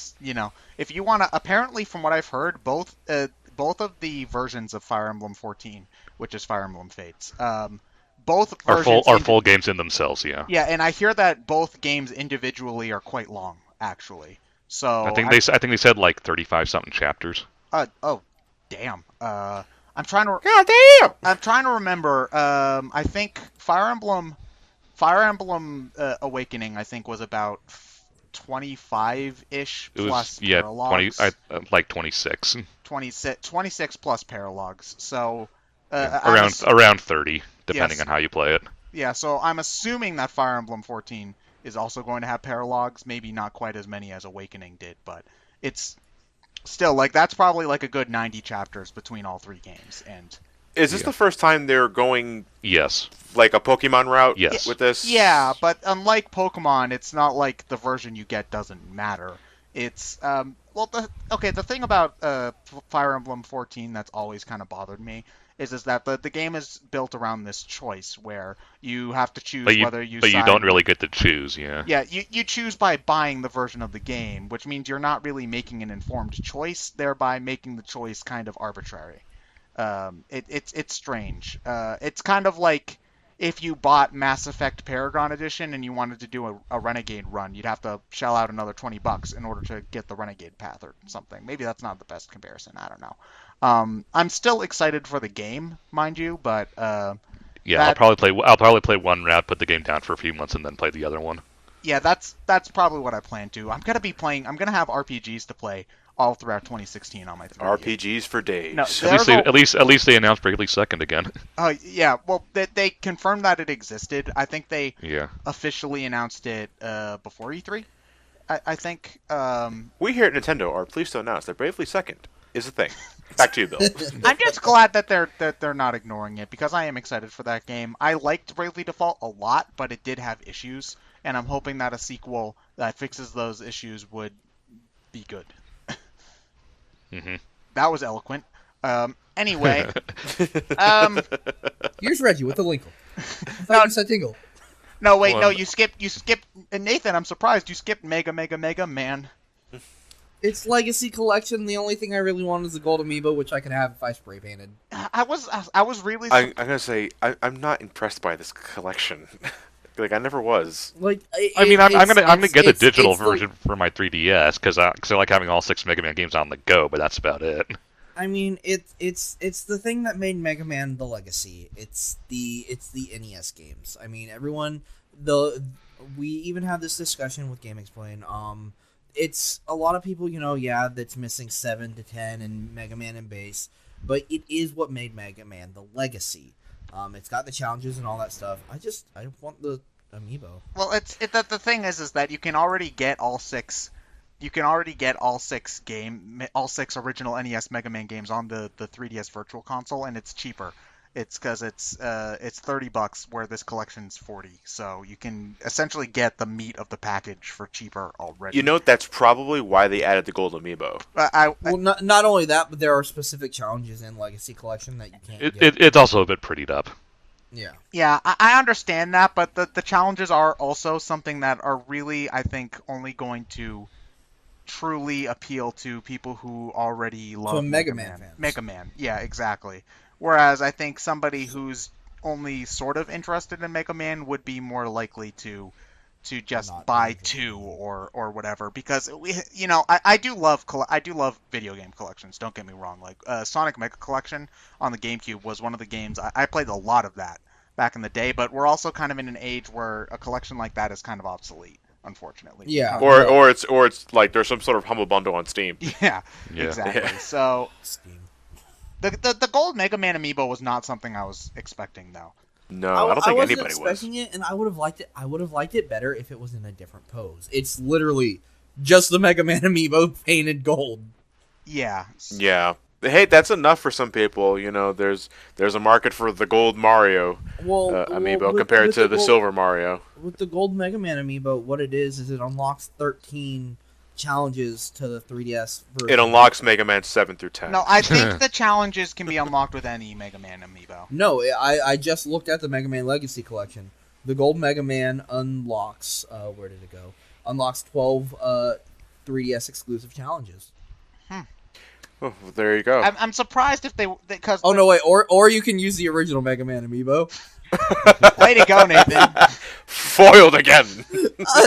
if you want to, apparently from what I've heard, both of the versions of Fire Emblem 14, which is Fire Emblem Fates, both versions are full games in themselves. Yeah. Yeah, and I hear that both games individually are quite long, actually. So I think they said like 35 something chapters. Oh, damn. I'm trying to. God damn! I'm trying to remember. I think Fire Emblem Awakening, I think, was about 25-ish plus paralogs. 26. 26 plus paralogs. So around 30, depending on how you play it. Yeah, so I'm assuming that Fire Emblem 14 is also going to have paralogs. Maybe not quite as many as Awakening did, but it's still that's probably a good 90 chapters between all three games. And is this the first time they're going? Yes. Like a Pokemon route. Yes. With this. Yeah, but unlike Pokemon, it's not like the version you get doesn't matter. It's the thing about Fire Emblem 14 that's always kind of bothered me is that the game is built around this choice where you have to choose whether you. But you don't really get to choose, yeah. Yeah, you choose by buying the version of the game, which means you're not really making an informed choice, thereby making the choice kind of arbitrary. It's strange. It's kind of like if you bought Mass Effect Paragon Edition and you wanted to do a Renegade run, you'd have to shell out another $20 in order to get the Renegade path or something. Maybe that's not the best comparison. I don't know. I'm still excited for the game, mind you, but I'll probably play one route, put the game down for a few months, and then play the other one. Yeah, that's probably what I plan to. I'm gonna have RPGs to play all throughout 2016 on my 3DS. RPGs for days. No, at least they announced Bravely Second again. Yeah. Well, they confirmed that it existed. I think they Yeah. officially announced it before E3. I think. We here at Nintendo are pleased to announce that Bravely Second is a thing. Back to you, Bill. I'm just glad that they're not ignoring it because I am excited for that game. I liked Bravely Default a lot, but it did have issues, and I'm hoping that a sequel that fixes those issues would be good. Mm-hmm. That was eloquent. Anyway, here's Reggie with the link. I thought you said Tingle. No, wait, Well, no, you skipped. And Nathan, I'm surprised you skipped Mega Man. It's Legacy Collection. The only thing I really want is the gold amiibo, which I could have if I spray painted. I was really. I'm gonna say I'm not impressed by this collection. Like I never was. Like, I mean, I'm gonna get the digital it's version for my 3DS because I like having all 6 Mega Man games on the go, but that's about it. I mean, it's the thing that made Mega Man the legacy. It's the NES games. I mean, we even had this discussion with Game Explain. It's a lot of people, that's missing 7 to 10 and Mega Man and base, but it is what made Mega Man the legacy. It's got the challenges and all that stuff. I want the amiibo. Well, the thing is that you can already get all 6. You can already get all 6 original NES Mega Man games on the 3DS Virtual Console, and it's cheaper. It's because it's $30 where this collection's $40, so you can essentially get the meat of the package for cheaper already. You know, that's probably why they added the gold amiibo. Not only that, but there are specific challenges in Legacy Collection that you can't get. It's also a bit prettied up. Yeah. Yeah, I understand that, but the challenges are also something that are really, I think, only going to truly appeal to people who already love Mega Man fans. Mega Man, yeah, exactly. Whereas I think somebody who's only sort of interested in Mega Man would be more likely to just buy 2 or whatever, because I do love video game collections. Don't get me wrong. Like Sonic Mega Collection on the GameCube was one of the games I played a lot of that back in the day. But we're also kind of in an age where a collection like that is kind of obsolete, unfortunately. Yeah. Or it's like there's some sort of humble bundle on Steam. Yeah. Exactly. So Steam. The gold Mega Man amiibo was not something I was expecting, though. No, I don't think anybody was. I wasn't expecting it, and I would have liked it. I would have liked it better if it was in a different pose. It's literally just the Mega Man amiibo painted gold. Yeah. Yeah. Hey, that's enough for some people. There's a market for the gold Mario amiibo compared to the silver Mario. With the gold Mega Man amiibo, what it is it unlocks 13 challenges to the 3DS version. It unlocks Mega Man 7 through 10. No, I think the challenges can be unlocked with any Mega Man amiibo. No, I just looked at the Mega Man Legacy Collection. The gold Mega Man unlocks, where did it go? Unlocks 12 3DS exclusive challenges. Oh, there you go. I'm surprised if because. Oh no, wait, or you can use the original Mega Man amiibo. Way to go, Nathan. Foiled again.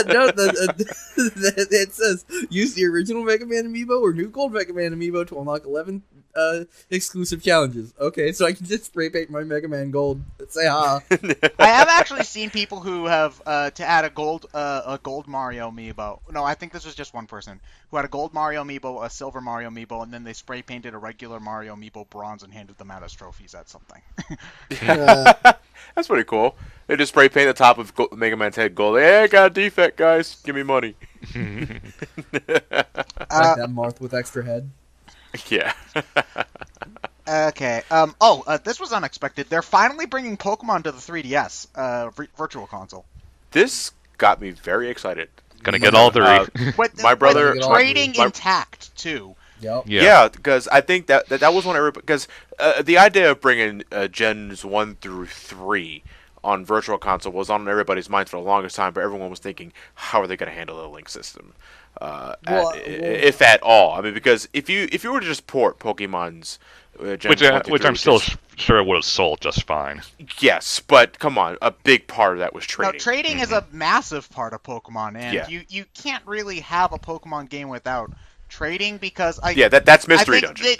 No, it says use the original Mega Man amiibo or new gold Mega Man amiibo to unlock 11 exclusive challenges. Okay, so I can just spray paint my Mega Man gold. Say ha. I have actually seen people who have to add a gold Mario amiibo. No, I think this was just one person who had a gold Mario amiibo, a silver Mario amiibo, and then they spray painted a regular Mario amiibo bronze and handed them out as trophies at something. That's pretty cool. They just spray paint the top of Mega Man's head gold. Hey, I got a defect, guys. Give me money. Like that Marth with extra head. Yeah. Okay. This was unexpected. They're finally bringing Pokemon to the 3DS Virtual Console. This got me very excited. Gonna get all 3. My brother trading intact too. Yep. Yeah, because I think that was one everybody, because the idea of bringing Gens 1 through 3 on Virtual Console was on everybody's mind for the longest time, but everyone was thinking, how are they going to handle the link system, if at all? I mean, because if you were to just port Pokemon's Gens 1 through which 3, I'm still sure it would have sold just fine. Yes, but come on, a big part of that was trading. No, trading is a massive part of Pokemon, and you can't really have a Pokemon game without trading, because that's Mystery Dungeon.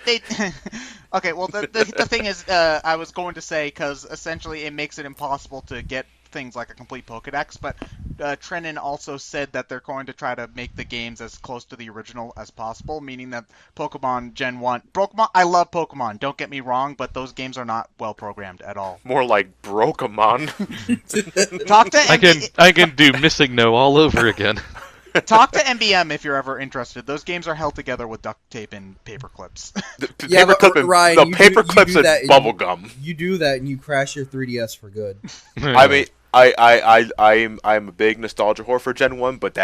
Okay, well the thing is, I was going to say, because essentially it makes it impossible to get things like a complete Pokedex, but Trenin also said that they're going to try to make the games as close to the original as possible, meaning that Pokemon Gen 1... I love Pokemon, don't get me wrong, but those games are not well programmed at all. More like Brokemon. Talk to I can do Missing No all over again. Talk to MBM if you're ever interested. Those games are held together with duct tape and paper clips. Paper clips and bubble gum. You do that and you crash your 3DS for good. I I'm a big nostalgia whore for Gen 1, but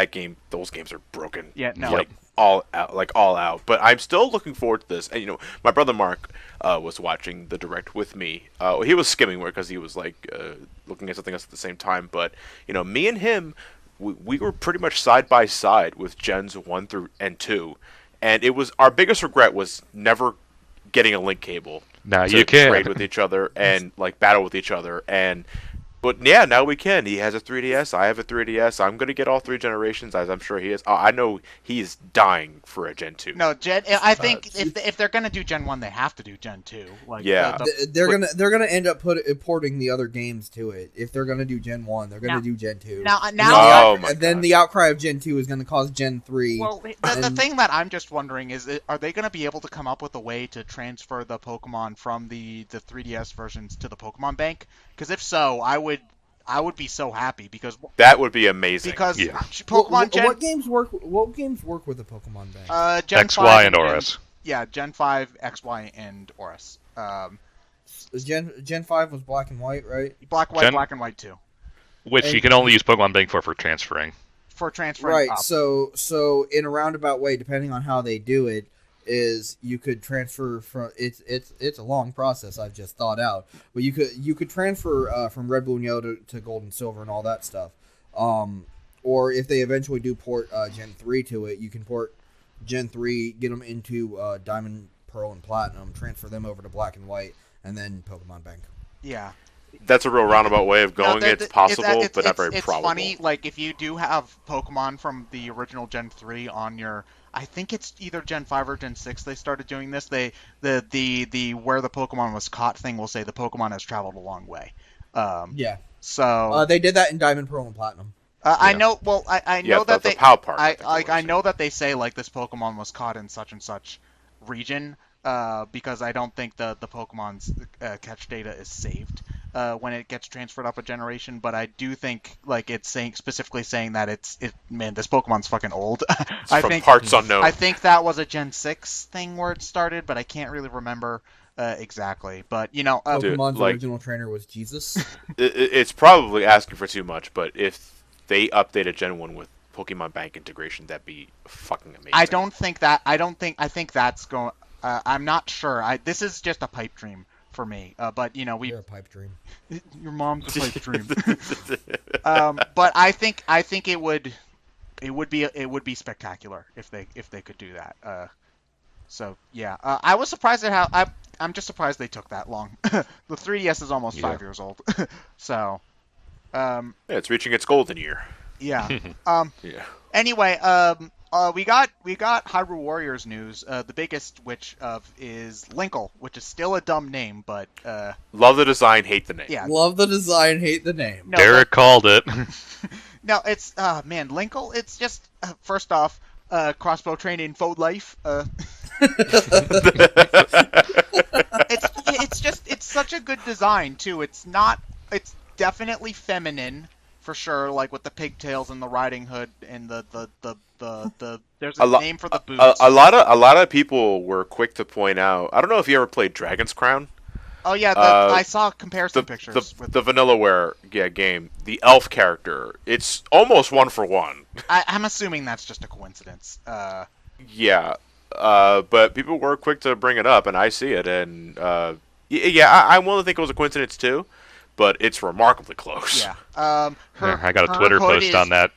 those games are broken. Yeah, no. Like all out. But I'm still looking forward to this. And my brother Mark was watching the direct with me. He was skimming it because he was looking at something else at the same time. But me and him, we were pretty much side by side with Gens 1 through and 2, and it was our biggest regret was never getting a link cable. Now to you can trade with each other and battle with each other. But yeah, now we can. He has a 3DS. I have a 3DS. I'm gonna get all three generations, as I'm sure he is. I know he's dying for a Gen 2. No, I think if they're gonna do Gen 1, they have to do Gen 2. Yeah. They're gonna end up porting the other games to it. If they're gonna do Gen 1, they're gonna do Gen 2. Then the outcry of Gen 2 is gonna cause Gen 3. Well, the thing that I'm just wondering is, are they gonna be able to come up with a way to transfer the Pokemon from the 3DS versions to the Pokemon Bank? Because if so, I would be so happy, because that would be amazing. Because Pokemon what games work with the Pokemon Bank? Gen X, Y, and Oris. Yeah, Gen 5, X, Y, and Oris. Gen 5 was Black and White, right? Black and White 2. Which you can only use Pokemon Bank for transferring. For transferring. Right. Up. So in a roundabout way, depending on how they do it, is you could transfer from it's a long process I've just thought out, but you could transfer from Red, Blue, and Yellow to Gold and Silver and all that stuff. Or if they eventually do port Gen 3 to it, you can port Gen 3, get them into Diamond, Pearl, and Platinum, transfer them over to Black and White, and then Pokemon Bank. Yeah. That's a real roundabout way of going. It's possible, but not very probable. It's funny, if you do have Pokemon from the original Gen 3 on your, I think it's either Gen 5 or Gen 6 they started doing this. The where the Pokemon was caught thing will say the Pokemon has traveled a long way. Yeah. So they did that in Diamond, Pearl, and Platinum. I know. Well, I know that the POW part. I know that they say this Pokemon was caught in such and such region. Because I don't think the Pokemon's catch data is saved when it gets transferred up a generation, but I do think it's specifically saying that man, this Pokemon's fucking old. Parts unknown. I think that was a Gen 6 thing where it started, but I can't really remember exactly. But Pokemon's original trainer was Jesus. It's probably asking for too much, but if they updated Gen 1 with Pokemon Bank integration, that'd be fucking amazing. I think that's going. I'm not sure. This is just a pipe dream for me. But You're a pipe dream. Your mom's a pipe dream. But I think it would be spectacular if they could do that. So yeah, I was surprised at how I'm just surprised they took that long. The 3DS is almost 5 years old. So it's reaching its golden year. Yeah. Yeah. Anyway, we got Hyrule Warriors news. The biggest is Linkle, which is still a dumb name, but love the design, hate the name. Yeah, love the design, hate the name. No, Derek called it. No, it's man, Linkle. It's just first off, crossbow training faux life. It's such a good design too. It's definitely feminine. For sure, with the pigtails and the riding hood and the there's a name for the boots. A lot of people were quick to point out. I don't know if you ever played Dragon's Crown. Oh yeah, I saw comparison pictures. The Vanillaware game, the elf character, it's almost one for one. I'm assuming that's just a coincidence. Yeah, but people were quick to bring it up, and I see it, and I'm willing to think it was a coincidence too. But it's remarkably close. Yeah. I got a Twitter post on that.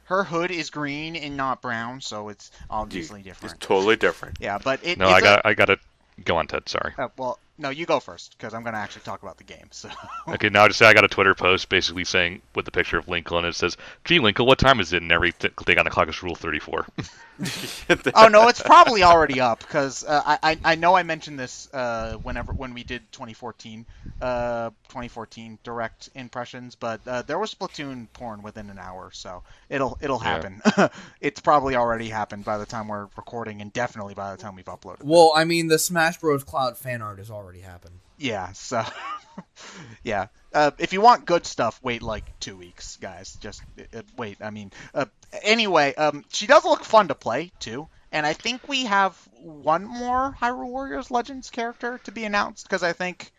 Her hood is green and not brown, so it's obviously different. It's totally different. Yeah, but I got to go on, Ted. Sorry. Well, no, you go first because I'm going to actually talk about the game. So. Okay, now I got a Twitter post basically saying with the picture of Linkle and it says, "Gee, Linkle, what time is it?" And everything on the clock is Rule 34. Oh no, it's probably already up because I know I mentioned this when we did 2014 direct impressions, but there was Splatoon porn within an hour, so it'll happen. It's probably already happened by the time we're recording, and definitely by the time we've uploaded. Well, I mean, the Smash Bros. Cloud fan art has already happened. Yeah, so yeah. If you want good stuff, wait 2 weeks, guys. Just wait. I mean, anyway, she does look fun to play too, and I think we have one more Hyrule Warriors Legends character to be announced because I think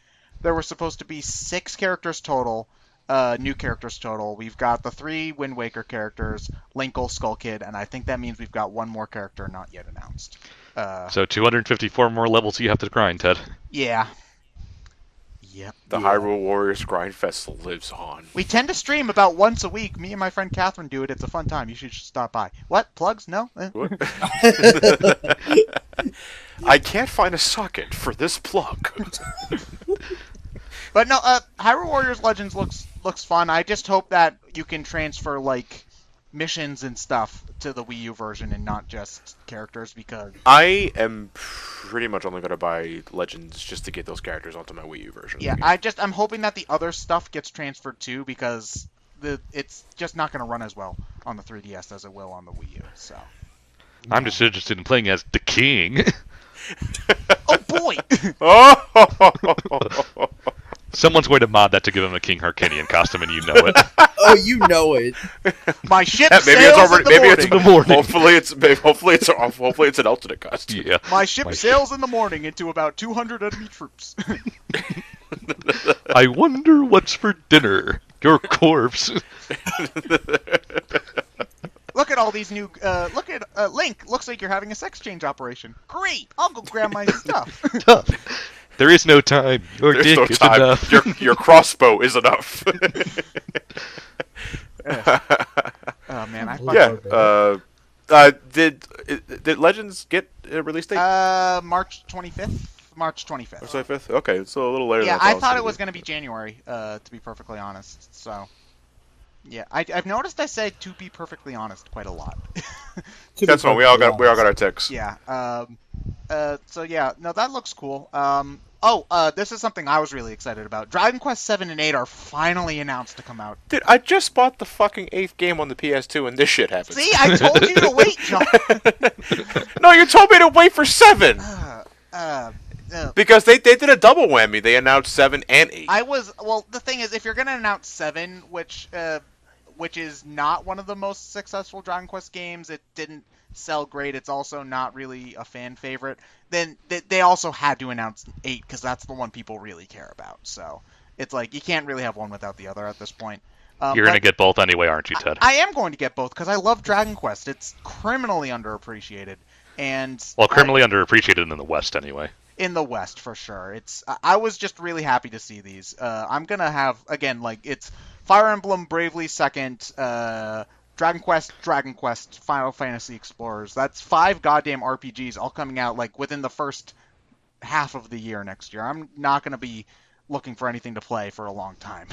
there were supposed to be 6 characters total, new characters total. We've got the 3 Wind Waker characters, Linkle, Skull Kid, and I think that means we've got one more character not yet announced. So 254 more levels you have to grind, Ted. Yeah. Yep. The Hyrule Warriors Grind Fest lives on. We tend to stream about once a week. Me and my friend Catherine do it. It's a fun time. You should stop by. What? Plugs? No? What? I can't find a socket for this plug. But no, Hyrule Warriors Legends looks fun. I just hope that you can transfer like missions and stuff to the Wii U version and not just characters, because I am pretty much only going to buy Legends just to get those characters onto my Wii U version. yeah, I'm hoping that the other stuff gets transferred too, because it's just not going to run as well on the 3DS as it will on the Wii U. So I'm just interested in playing as the king. oh boy. Oh! Someone's going to mod that to give him a King Harkinian costume, and you know it. Oh, you know it. My ship Yeah, sails in the morning. Hopefully it's an alternate costume. Yeah. My ship sails in the morning into about 200 enemy troops. I wonder what's for dinner. Your corpse. Look at all these new. Look at Link. Looks like you're having a sex change operation. Great. I'll go grab my stuff. Tough. There is no time. Your There's dick no is time. enough. Your crossbow is enough. Oh man, I Yeah. Did Legends get a release date? March 25th. March 25th. March 25th. Okay, so a little later. Yeah, than I thought it was going to be January. To be perfectly honest, so. Yeah, I've noticed I say "to be perfectly honest" quite a lot. That's fine. We all got our ticks. Yeah. So yeah, no, that looks cool. This is something I was really excited about. Dragon Quest 7 and 8 are finally announced to come out. Dude, I just bought the fucking 8th game on the PS2 and this shit happened. See, I told you to wait, John. No, you told me to wait for 7. Because they did a double whammy. They announced 7 and 8. The thing is, if you're gonna announce 7, which is not one of the most successful Dragon Quest games, it didn't sell great, it's also not really a fan favorite, then they also had to announce 8, because that's the one people really care about. So it's like, you can't really have one without the other at this point. You're going to get both anyway, aren't you, Ted? I am going to get both, because I love Dragon Quest. It's criminally underappreciated. Criminally underappreciated in the West anyway. In the West, for sure. I was just really happy to see these. I'm going to have, again, it's Fire Emblem, Bravely Second, Dragon Quest, Final Fantasy Explorers. That's 5 goddamn RPGs all coming out within the first half of the year next year. I'm not going to be looking for anything to play for a long time.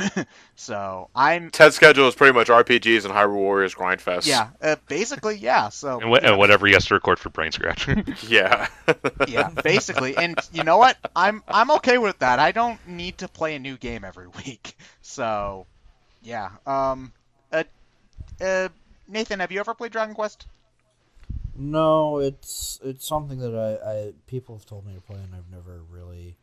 So Ted's schedule is pretty much RPGs and Hyrule Warriors Grind Fest. Yeah, basically, yeah. So and whatever he has to record for BrainScratch. Yeah. Yeah, basically. And you know what? I'm okay with that. I don't need to play a new game every week. So yeah. Nathan, have you ever played Dragon Quest? No, it's something that I people have told me to play, and I've never really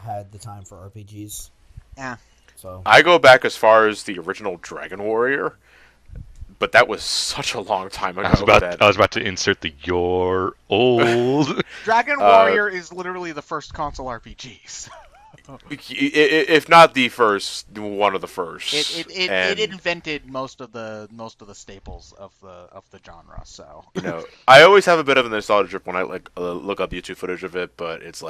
had the time for RPGs. Yeah. So I go back as far as the original Dragon Warrior, but that was such a long time ago. I was about to insert the "you're old." Dragon Warrior is literally the first console RPG. If not the first, one of the first. It invented most of the staples of the genre. So I always have a bit of a nostalgia trip when I look up YouTube footage of it, but it's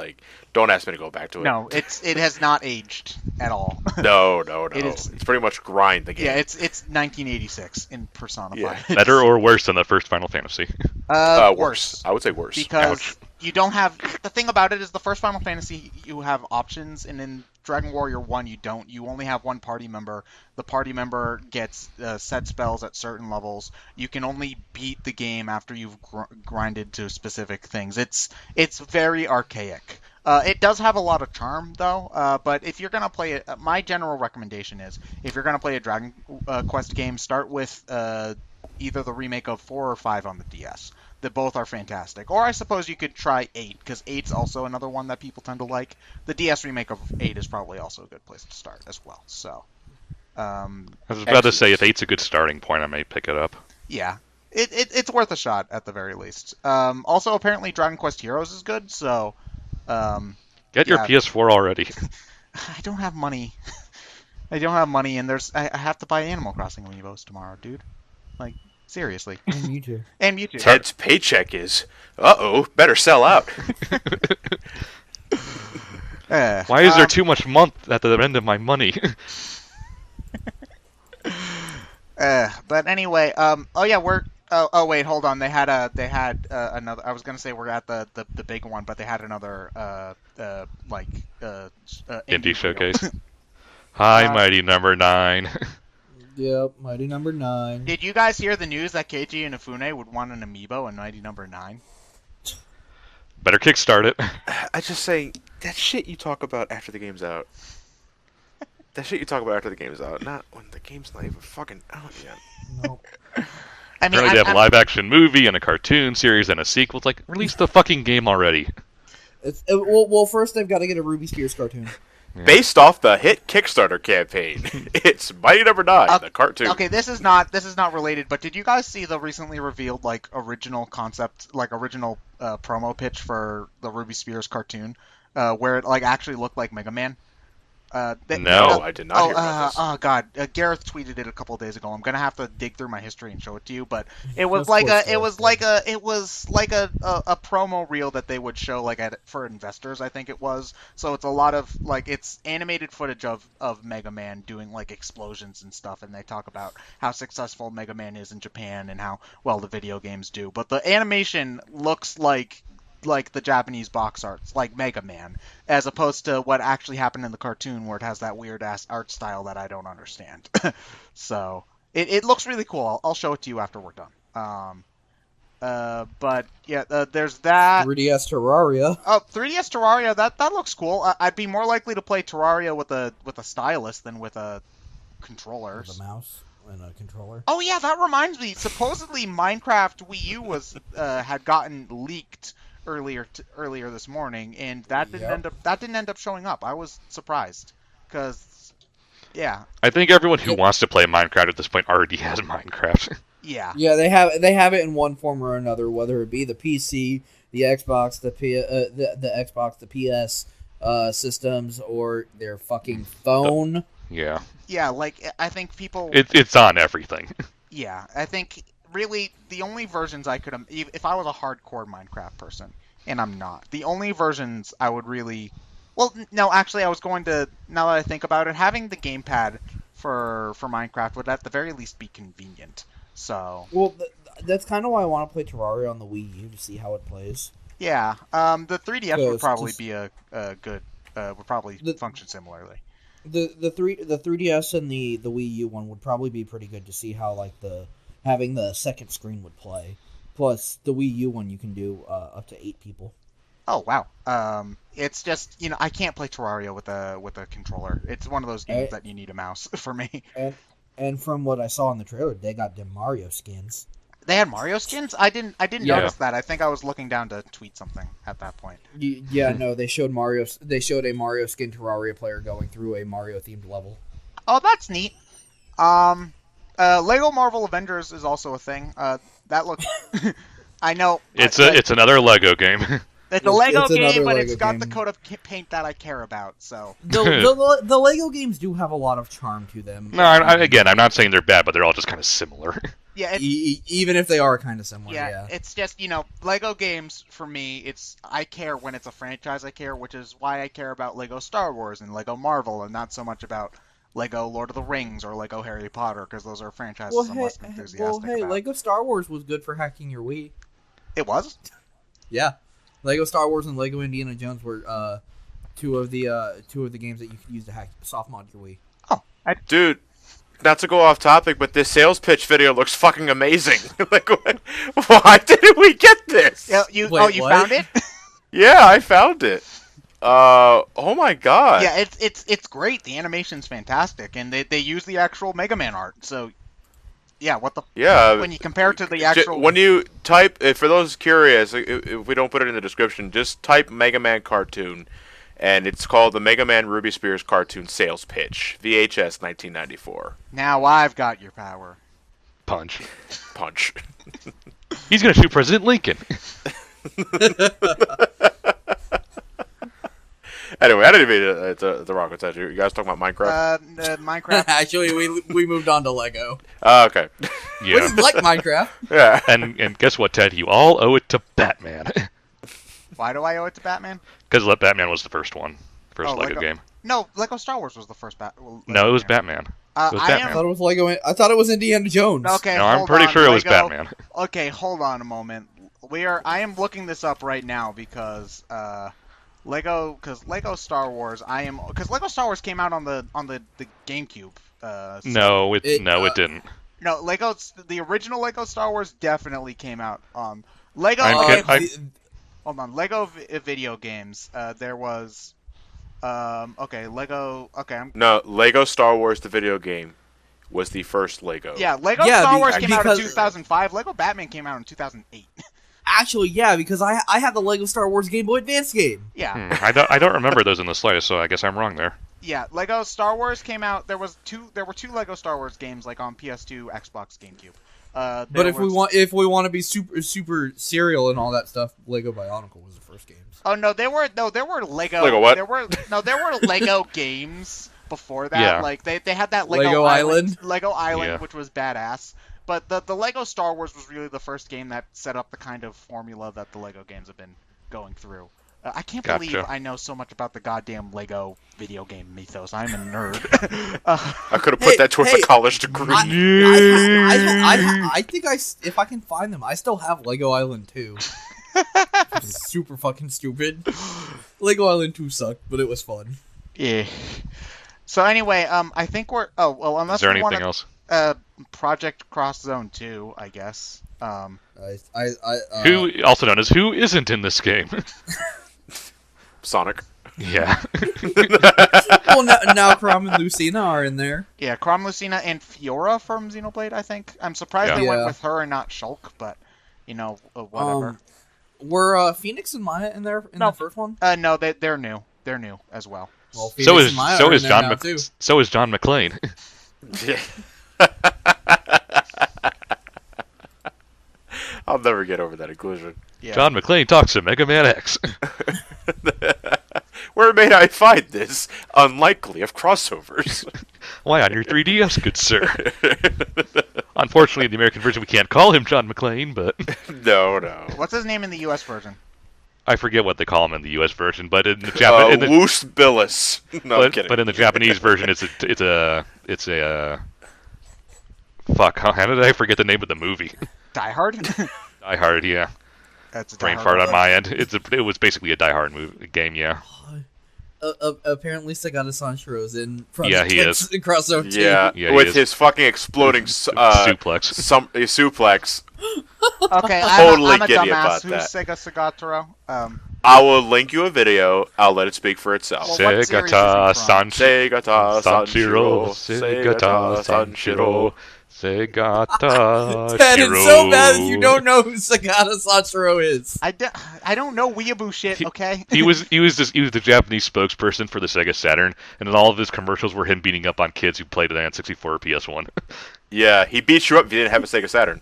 don't ask me to go back to it. No, it has not aged at all. No. It's pretty much grind the game. Yeah, it's 1986 in personified. Yeah. Better or worse than the first Final Fantasy? Worse. I would say worse. Because you don't have... The thing about it is the first Final Fantasy, you have options, and in Dragon Warrior 1 you don't. You only have one party member. The party member gets set spells at certain levels. You can only beat the game after you've grinded to specific things. It's very archaic. It does have a lot of charm, though, but if you're going to play it, my general recommendation is, if you're going to play a Dragon Quest game, start with either the remake of 4 or 5 on the DS. They both are fantastic. Or I suppose you could try 8, because 8's also another one that people tend to like. The DS remake of 8 is probably also a good place to start as well. So, I was about to say, if 8's a good starting point, I may pick it up. Yeah. It's worth a shot, at the very least. Also, apparently, Dragon Quest Heroes is good, so... Get your PS4 already. I don't have money. I don't have money, and I have to buy Animal Crossing amiibos tomorrow, dude. Like, seriously. And Mewtwo. And Mewtwo. Ted's paycheck is, better sell out. Why is there too much month at the end of my money? But anyway, oh yeah, we're. Oh wait, hold on. They had another. I was gonna say we're at the big one, but they had another Indie showcase. Hi, Mighty Number 9. Yep, Mighty Number 9. Did you guys hear the news that Keiji Inafune would want an amiibo in Mighty Number 9? Better kickstart it. I just say that shit you talk about after the game's out. That shit you talk about after the game's out, not when the game's not even fucking out yet. Nope. I mean, Apparently they have a live-action movie and a cartoon series and a sequel. It's like, release the fucking game already. Well, first they've got to get a Ruby Spears cartoon. Yeah. Based off the hit Kickstarter campaign, it's Mighty Number 9, the cartoon. Okay, this is not related, but did you guys see the recently revealed original concept, original promo pitch for the Ruby Spears cartoon, where it actually looked like Mega Man? No, I did not hear about this. Oh God, Gareth tweeted it a couple of days ago. I'm gonna have to dig through my history and show it to you, but it was like a promo reel that they would show for investors, I think it was. So it's a lot of it's animated footage of Mega Man doing explosions and stuff, and they talk about how successful Mega Man is in Japan and how well the video games do. But the animation looks like the Japanese box arts, like Mega Man, as opposed to what actually happened in the cartoon where it has that weird-ass art style that I don't understand. So, it looks really cool. I'll show it to you after we're done. But, yeah, there's that. 3DS Terraria. Oh, 3DS Terraria, that looks cool. I'd be more likely to play Terraria with a stylus than with a controller. With a mouse and a controller. Oh, yeah, that reminds me. Supposedly, Minecraft Wii U had gotten leaked earlier this morning, and that didn't end up showing up. I was surprised because, yeah. I think everyone who wants to play Minecraft at this point already has Minecraft. Yeah. Yeah, they have it in one form or another, whether it be the PC, the Xbox, the Xbox, the PS systems, or their fucking phone. Yeah. Yeah, I think people. It's on everything. Yeah, I think. Really, the only versions I could, if I was a hardcore Minecraft person, and I'm not, the only versions I would really, well, no, actually, I was going to, now that I think about it, having the gamepad for Minecraft would at the very least be convenient. So. Well, that's kind of why I want to play Terraria on the Wii U to see how it plays. Yeah, the 3DS would probably be a good, would probably function similarly. The 3DS and the Wii U one would probably be pretty good to see how having the second screen would play. Plus, the Wii U one you can do up to 8 people. Oh wow! It's just I can't play Terraria with a controller. It's one of those games that you need a mouse for me. And from what I saw in the trailer, they got them Mario skins. They had Mario skins? I didn't notice that. I think I was looking down to tweet something at that point. Yeah, no, they showed Mario. They showed a Mario skin Terraria player going through a Mario themed level. Oh, that's neat. Lego Marvel Avengers is also a thing. That looks. I know. It's another Lego game. It's a Lego game, but Lego it's got game. the coat of paint that I care about. So the Lego games do have a lot of charm to them. No, I'm not saying they're bad, but they're all just kind of similar. Yeah, even if they are kind of similar. Yeah, it's just Lego games for me. I care when it's a franchise I care, which is why I care about Lego Star Wars and Lego Marvel, and not so much about Lego Lord of the Rings or Lego Harry Potter, because those are franchises I'm less enthusiastic about. Lego Star Wars was good for hacking your Wii. It was? Yeah. Lego Star Wars and Lego Indiana Jones were two of the games that you could use to hack soft mod your Wii. Oh, dude, not to go off topic, but this sales pitch video looks fucking amazing. Why didn't we get this? Yeah, you found it? Yeah, I found it. Oh my god. Yeah, it's great. The animation's fantastic, and they use the actual Mega Man art. So, yeah, when you compare it to the actual, when you type, for those curious, if we don't put it in the description, just type Mega Man cartoon, and it's called the Mega Man Ruby Spears cartoon sales pitch, VHS 1994. Now I've got your power. Punch. He's gonna shoot President Lincoln. Anyway, I didn't mean the rocket statue. You guys talking about Minecraft? Minecraft. Actually, we moved on to Lego. Okay. We Yeah. like Minecraft. Yeah. And guess what, Ted? You all owe it to Batman. Why do I owe it to Batman? Because Batman was the first one. First Lego game. No, Lego Star Wars was the first No, it was Batman. It was I Batman. I thought it was Lego. I thought it was Indiana Jones. Okay, No, I'm hold pretty on, sure it was Lego- Batman. Okay, hold on a moment. I am looking this up right now because Lego Star Wars. Because Lego Star Wars came out on the GameCube. No, it didn't. No, the original Lego Star Wars definitely came out on Lego. Hold on, Lego video games. There was, Lego. Okay, No, Lego Star Wars, the video game, was the first Lego. Yeah, Lego Star Wars came out in 2005. Lego Batman came out in 2008. Actually, yeah, because I had the Lego Star Wars Game Boy Advance game. Yeah. I don't remember those in the slightest, so I guess I'm wrong there. Yeah, Lego Star Wars came out. There were two Lego Star Wars games, like on PS2, Xbox, GameCube. But if we want to be super serial and all that stuff, Lego Bionicle was the first games. Oh no, there were Lego. Lego what? There were Lego games before that. Yeah. Like they had that Lego Island? Lego Island, Yeah. which was badass. But the Lego Star Wars was really the first game that set up the kind of formula that the Lego games have been going through. I can't believe I know so much about the goddamn Lego video game mythos. I'm a nerd. I could have put that towards a college degree. I think if I can find them, I still have Lego Island 2. Which is super fucking stupid. Lego Island 2 sucked, but it was fun. Yeah. So anyway, I think we're. Oh well, unless Is there we anything wanna, else? Project Cross Zone 2, I guess. Who, also known as who isn't in this game? Sonic. Yeah. Well, now Chrom and Lucina are in there. Yeah, Chrom, Lucina, and Fiora from Xenoblade, I think. I'm surprised they went with her and not Shulk, but, whatever. Were Phoenix and Maya in there in the first one? No, they're new. They're new as well. Well, Phoenix and Maya are in there now, too. So is John McClane. I'll never get over that inclusion. Yeah. John McClane talks to Mega Man X. Where may I find this? Unlikely of crossovers. Why, on your 3DS, good sir. Unfortunately, in the American version, we can't call him John McClane, but... No. What's his name in the U.S. version? I forget what they call him in the U.S. version, but in the Japanese... Loose Billis. No, I'm kidding. But in the Japanese version, it's a fuck, how did I forget the name of the movie? Die Hard? Die Hard, yeah. That's a Brain Die fart Hard on my end. It was basically a Die Hard game, yeah. Apparently, Sagata Sanshiro's in Yeah, he is. Cross Zone 2. Yeah, with his fucking exploding suplex. Suplex. Okay, Totally I'm a giddy dumbass. about Who's that. Sega Sagataro? I will link you a video. I'll let it speak for itself. Well, what series is he from? Segata Sanshiro, Sanshiro. Segata Sanshiro, Segata Ted, Shiro. it's so bad that you don't know who Sagata Sanshiro is. I don't know weeaboo shit, okay? He was the Japanese spokesperson for the Sega Saturn, and then all of his commercials were him beating up on kids who played it on N64 or PS1. Yeah, he beat you up if you didn't have a Sega Saturn.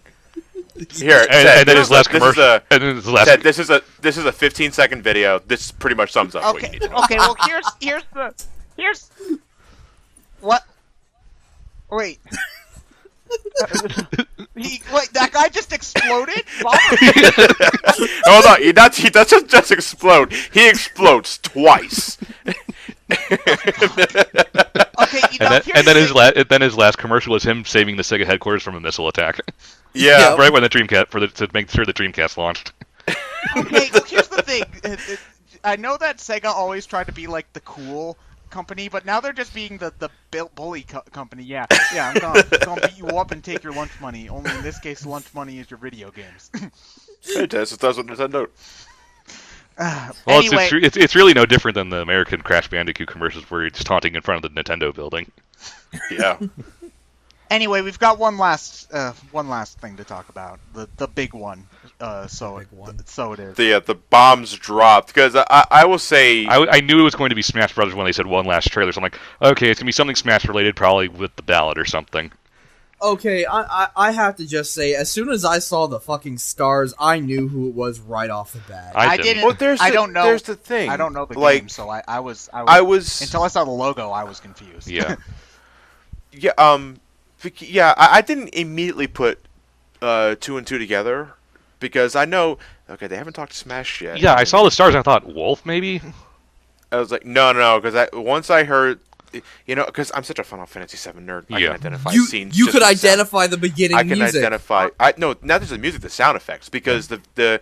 Here, and then his last commercial. Ted, this is a 15-second video. This pretty much sums up what you Okay, need to know. okay. Well, here's what? Wait. Wait, that guy just exploded? Hold on, he doesn't just explode. He explodes twice. Okay, then his last commercial was him saving the Sega headquarters from a missile attack. Yeah, right when the Dreamcast to make sure the Dreamcast launched. Okay, well, here's the thing. I know that Sega always tried to be like the cool company, but now they're just being the bully company. Yeah, I'm gonna beat you up and take your lunch money. Only in this case, lunch money is your video games. Hey, Tess, it does what Nintendo. Well, anyway, it's really no different than the American Crash Bandicoot commercials where you're just taunting in front of the Nintendo building. Yeah. Anyway, we've got one last thing to talk about. The big one. So it is. The bombs dropped because I will say I knew it was going to be Smash Brothers when they said one last trailer. So I'm like, okay, it's gonna be something Smash related, probably with the ballad or something. Okay, I have to just say, as soon as I saw the fucking stars, I knew who it was right off the bat. I didn't. Well, I don't know. There's the thing. I don't know the like, game, so I was until I saw the logo, I was confused. Yeah. Yeah. Yeah. I didn't immediately put 2 and 2 together because I know. Okay, they haven't talked to Smash yet. Yeah, I saw the stars and I thought, Wolf, maybe? I was like, no, because once I heard, because I'm such a Final Fantasy VII nerd, I Yeah. can identify You scenes. you just could with sound. identify the beginning I can music. identify. No, not just the music, the sound effects, because the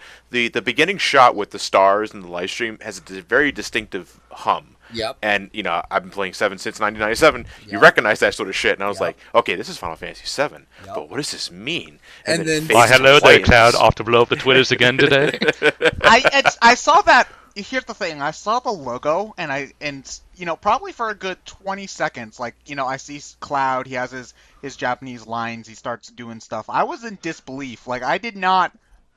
beginning shot with the stars and the live stream has a very distinctive hum. Yep. And I've been playing 7 since 1997. You Yep. recognize that sort of shit, and I was Yep. like, okay, this is Final Fantasy VII, Yep. but what does this mean? And it then- fades Why, to hello white there, and Cloud. just- Off to blow up the Twitters again today? I saw that. Here's the thing. I saw the logo, and probably for a good 20 seconds, I see Cloud. He has his Japanese lines. He starts doing stuff. I was in disbelief. Like, I did not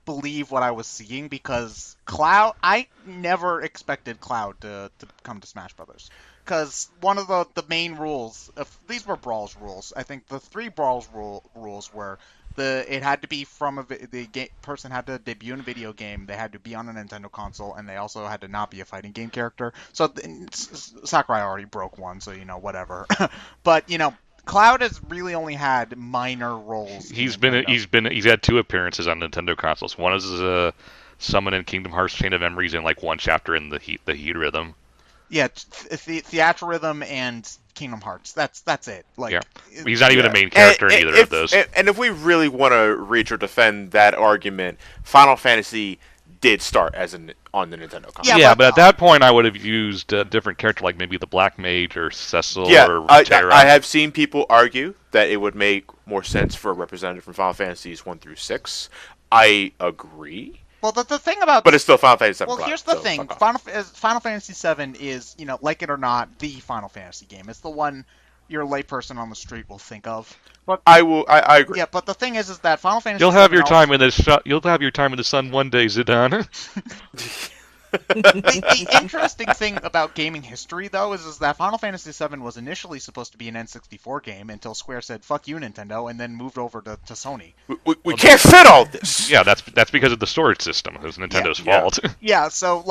believe what I was seeing because Cloud. I never expected Cloud to come to Smash Brothers. Because one of the main rules, these were Brawl's rules. I think the 3 Brawl's rules were it had to be from the person had to debut in a video game. They had to be on a Nintendo console, and they also had to not be a fighting game character. So Sakurai already broke one, so whatever. But Cloud has really only had minor roles. He's had 2 appearances on Nintendo consoles. One is a summon in Kingdom Hearts Chain of Memories and 1 chapter in the Heat Rhythm. Yeah, Theatrical Rhythm and Kingdom Hearts. That's it. Yeah. He's not even a main character in either of those. And if we really want to reach or defend that argument, Final Fantasy did start on the Nintendo console. Yeah, but at that point I would have used a different character, like maybe the Black Mage or Cecil or Terra. I have seen people argue that it would make more sense for a representative from Final Fantasies 1 through 6. I agree. Well, the thing about... But it's still Final Fantasy VII. Well, here's the thing. Final Fantasy VII is, like it or not, the Final Fantasy game. It's the one your layperson on the street will think of. But I agree. Yeah, but the thing is that Final Fantasy You'll have VII your time in the You'll have your time in the sun one day, Zidane. the interesting thing about gaming history, though, is that Final Fantasy VII was initially supposed to be an N64 game until Square said, fuck you, Nintendo, and then moved over to Sony. We can't fit all this! Yeah, that's because of the storage system. It was Nintendo's fault. Yeah, so,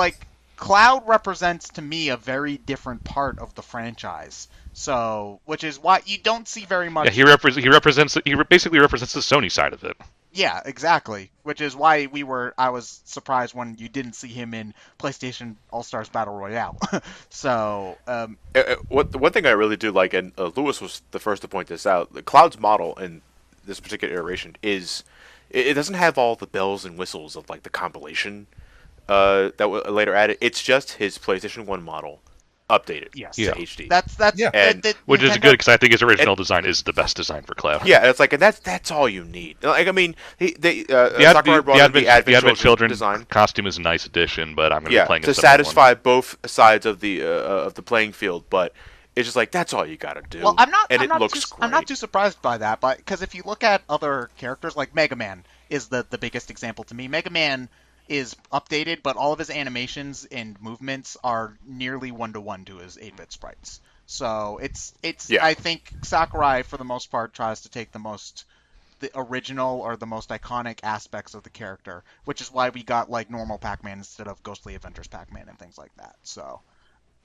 Cloud represents, to me, a very different part of the franchise. So, which is why you don't see very much... Yeah, he basically represents the Sony side of it. Yeah, exactly. Which is why I was surprised when you didn't see him in PlayStation All-Stars Battle Royale. So, one thing I really do like, and Lewis was the first to point this out, the Cloud's model in this particular iteration is, it doesn't have all the bells and whistles of, the compilation that was later added. It's just his PlayStation 1 model updated to HD. Which is good because I think his original design is the best design for Cloud. Yeah, it's and that's all you need. The Advent Children design costume is a nice addition, but I'm going to be playing to satisfy both sides of the playing field. But it's just that's all you got to do. Well, I'm not too surprised by that, but because if you look at other characters, like Mega Man is the biggest example to me. Mega Man is updated, but all of his animations and movements are nearly 1-to-1 to his 8-bit sprites. So I think Sakurai, for the most part, tries to take the original or the most iconic aspects of the character, which is why we got normal Pac-Man instead of Ghostly Adventures Pac-Man and things like that. So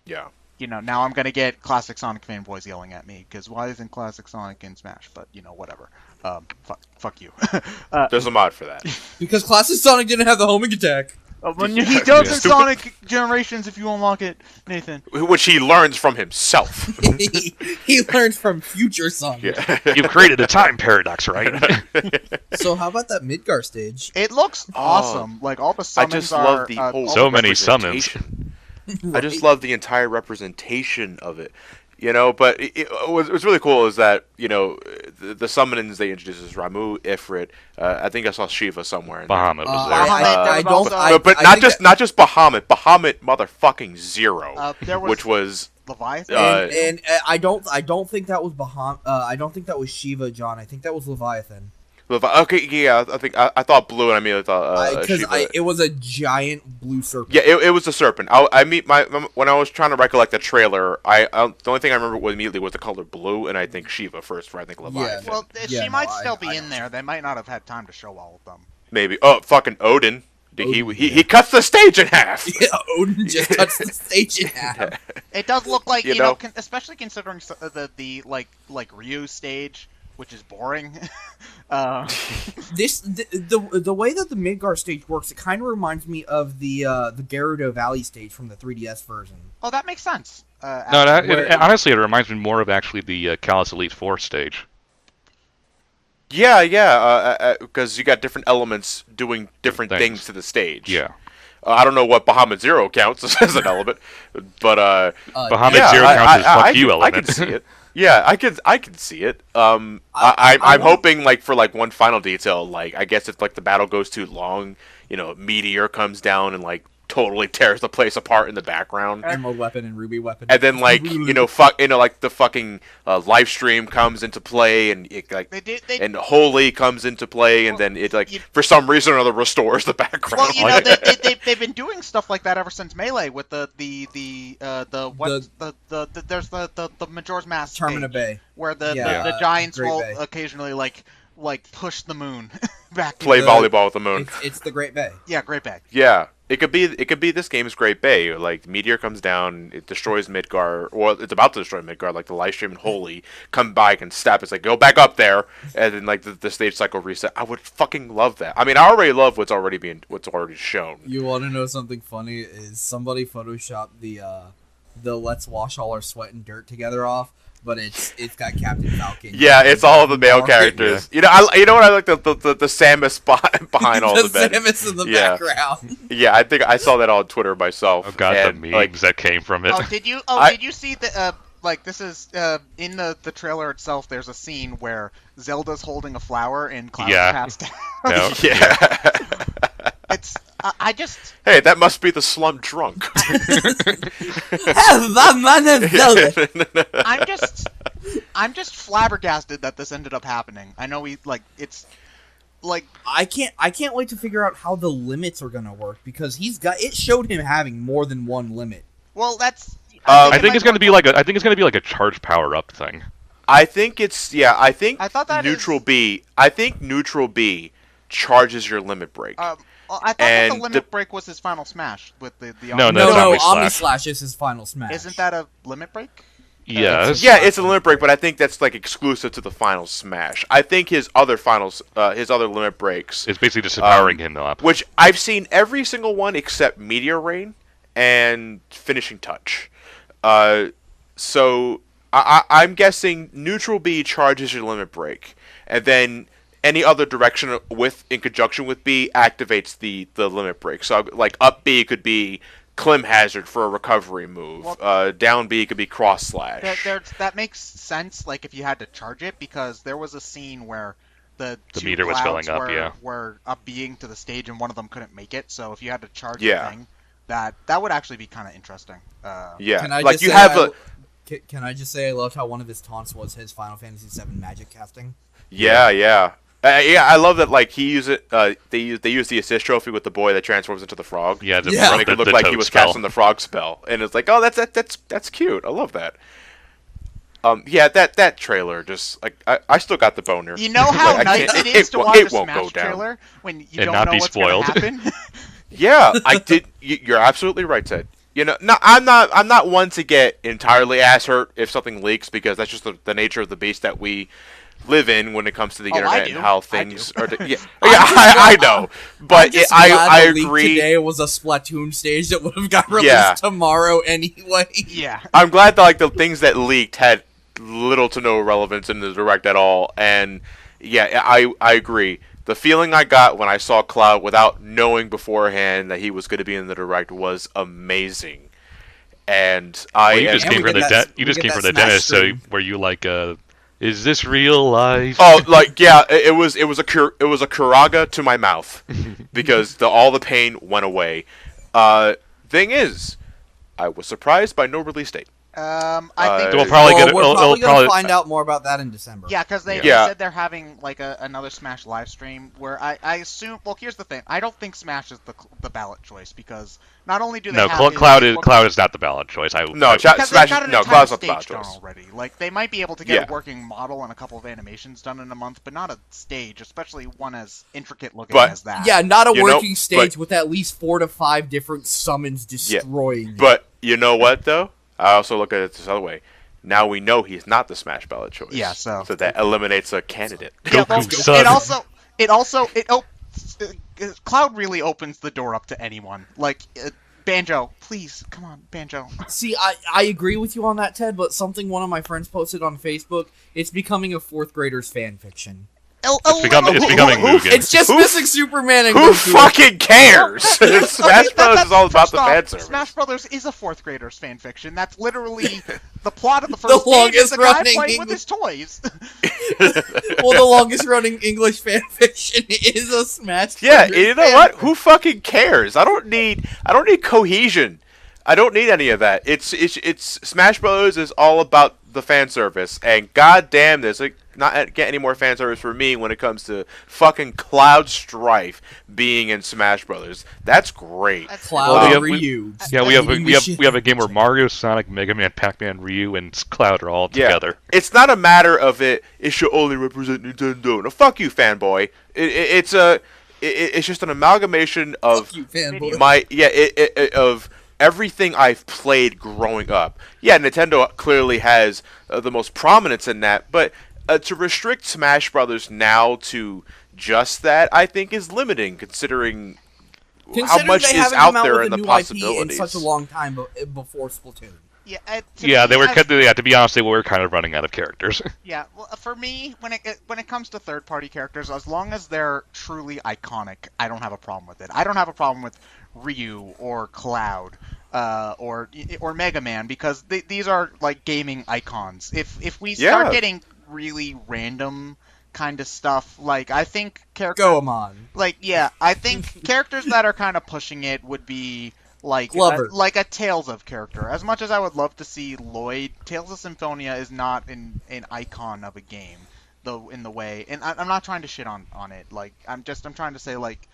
yeah. Now I'm going to get Classic Sonic fanboys yelling at me, because why isn't Classic Sonic in Smash? But, whatever. Fuck you. There's a mod for that. Because Classic Sonic didn't have the homing attack. He does in Sonic Generations if you unlock it, Nathan. Which he learns from himself. He learns from future Sonic. Yeah. You've created a time paradox, right? So how about that Midgar stage? It looks awesome. All the summons I just love the whole so many summons. I just love the entire representation of it. But what's really cool is that, the summonings they introduced is Ramu, Ifrit, I think I saw Shiva somewhere in there. Bahamut was there. But not just Bahamut motherfucking Zero, which was Leviathan. And I don't think that was Bahamut. I don't think that was Shiva, John. I think that was Leviathan. Okay, yeah, I think I thought blue, and I immediately thought Because Shiva. it was a giant blue serpent. Yeah, it was a serpent. When I was trying to recollect the trailer, the only thing I remember immediately was the color blue, and I think Shiva first for I think Leviathan. Well, Yeah, she might no, still be I in there. They might not have had time to show all of them. Maybe. Oh, fucking Odin. Odin, He cuts the stage in half. Yeah, Odin just cuts the stage in half. It does look like You know? especially considering the like Ryu stage, which is boring. The way that the Midgar stage works, it kind of reminds me of the Gerudo Valley stage from the 3DS version. Oh, that makes sense. No, honestly, it reminds me more of actually the Callus Elite 4 stage. Yeah, because you got different elements doing different things to the stage. Yeah. I don't know what Bahamut Zero counts as an element, but Bahamut yeah, Zero counts as fuck you I element. can see it. Yeah, I can see it. I'm want- hoping like for like one final detail, like I guess if like the battle goes too long, a meteor comes down and like totally tears the place apart in the background. Emerald weapon and ruby weapon. And then like like the fucking live stream comes into play, and it like and Holy comes into play, and then it like for some reason or another restores the background. Well, they've been doing stuff like that ever since Melee with there's the Majora's Mask Termina stage, Bay, where the giants Great will Bay. occasionally like push the moon back. Play into volleyball with the moon. It's the Great Bay. Yeah, Great Bay. Yeah, it could be this game's Great Bay. Like the meteor comes down, it destroys Midgar, or it's about to destroy Midgar. Like the live stream and Holy come by and step. It's like go back up there, and then like the stage cycle reset. I would fucking love that. I mean, I already love what's already shown. You want to know something funny? Is somebody photoshopped the Let's Wash All Our Sweat and Dirt Together off, but it's got Captain Falcon. Yeah, it's all of the male characters. Yeah. You know what I like the Samus behind all the bed. Samus in the Yeah. background. Yeah, I think I saw that on Twitter myself. Oh god, and, the memes like, that came from it. Oh, did you see the like this is in the trailer itself? There's a scene where Zelda's holding a flower and Cloud pats down. No. Yeah. It's I just Hey, that must be the slum drunk. My name's Zelda. I'm just flabbergasted that this ended up happening. I know it's like I can't wait to figure out how the limits are gonna work, because it showed him having more than one limit. well that's I think it's going to be like a charged power up thing. I think it's I think I thought that neutral B. I think neutral B charges your limit break. well, I thought that And the limit break was his final smash with the No, No, Omni Omni Slash. Slash is his final smash. Isn't that a limit break? Yes. Yeah, it's a limit break, but I think that's like exclusive to the final smash. I think his other limit breaks, It's basically just powering him up. which I've seen every single one except Meteor Rain and Finishing Touch. So I'm guessing neutral B charges your limit break, and then any other direction in conjunction with B activates the limit break. So like up B could be Clim Hazard for a recovery move. Down B could be Cross Slash. That makes sense. Like if you had to charge it, because there was a scene where the two meter was clouds filling up, were up being to the stage, and one of them couldn't make it. So if you had to charge Yeah. the thing, that would actually be kind of interesting. Yeah, Can I like just you say have Can I just say I loved how one of his taunts was his Final Fantasy VII magic casting? Yeah. I love that. Like he used it. They use the assist trophy with the boy that transforms into the frog. Yeah, to Yeah. make it look like he was casting the frog spell, and it's like, oh, that's cute. I love that. Yeah, that trailer just like I still got the boner. You know how Like, I nice can't- it is to watch a won't go Smash down. trailer when you And don't not know be what's going spoiled. to happen. Yeah, I did. You're absolutely right, Ted. I'm not one to get entirely ass hurt if something leaks, because that's just the nature of the beast that we live in when it comes to the Oh, I internet do. and how I things do. are. I know, but I the leak agree. today was a Splatoon stage that would have got released Yeah. tomorrow anyway. Yeah. I'm glad that like the things that leaked had little to no relevance in the direct at all, and yeah, I agree. The feeling I got when I saw Cloud without knowing beforehand that he was going to be in the direct was amazing. And You just came from the dentist, so were you like, is this real life? Oh, like yeah, it was a Kuraga to my mouth because all the pain went away. Thing is, I was surprised by no release date. I think We'll probably get it. We're it'll probably going probably- to find out more about that in December. Yeah, because they Yeah. said they're having like another Smash live stream where I assume. Well, here's the thing. I don't think Smash is the ballot choice because not only do they No, have Cloud is not the ballot choice. No, because Smash. they've got an No, entire Cloud's not the stage ballot done choice. already. Like they might be able to get Yeah. a working model and a couple of animations done in a month, but not a stage, especially one as intricate looking But- as that. Yeah, not a You know, working stage but- with at least 4 to 5 different summons destroying. it. But you know what though? I also look at it this other way. Now we know he's not the Smash ballot choice. Yeah, so that eliminates a candidate. Yeah, well, Goku, son. Cloud really opens the door up to anyone. Like Banjo, please come on, Banjo. See, I agree with you on that, Ted, but something one of my friends posted on Facebook, it's becoming a 4th grader's fan fiction. It's becoming Mugen. It's just Who- missing Superman and Who Goku. fucking cares? Smash Bros is all about the fan service. Smash Brothers is a 4th grader's fan fiction. That's literally the plot of the first game. longest Is the guy running playing with his toys. Well, the longest running English fan fiction is a Smash Yeah, Brothers you know fan what? fiction. Who fucking cares? I don't need cohesion. I don't need any of that. It's Smash Bros is all about the fan service, and goddamn, there's not get any more fan service for me when it comes to fucking Cloud Strife being in Smash Brothers. That's great. Cloud Well, and we Ryu. Yeah, we have a game where Shit. Mario, Sonic, Mega Man, Pac-Man, Ryu, and Cloud are all Yeah, together. it's not a matter of it should only represent Nintendo. No, fuck you, fanboy. It's just an amalgamation of You fanboy. of everything I've played growing up. Yeah, Nintendo clearly has the most prominence in that, but to restrict Smash Brothers now to just that, I think is limiting, considering how much they is haven't out come out there with in a the new possibilities. IP in such a long time before Splatoon. Yeah, Yeah, to be honest, they were kind of running out of characters. Yeah, well, for me, when it comes to third-party characters, as long as they're truly iconic, I don't have a problem with it. I don't have a problem with Ryu or Cloud or Mega Man because these are like gaming icons. If we start Yeah. getting really random kind of stuff, like I think characters, Goemon. I think characters that are kind of pushing it would be. Like Glover. like a Tales of character. As much as I would love to see Lloyd, Tales of Symphonia is not an icon of a game, though in the way. And I'm not trying to shit on it. Like I'm trying to say like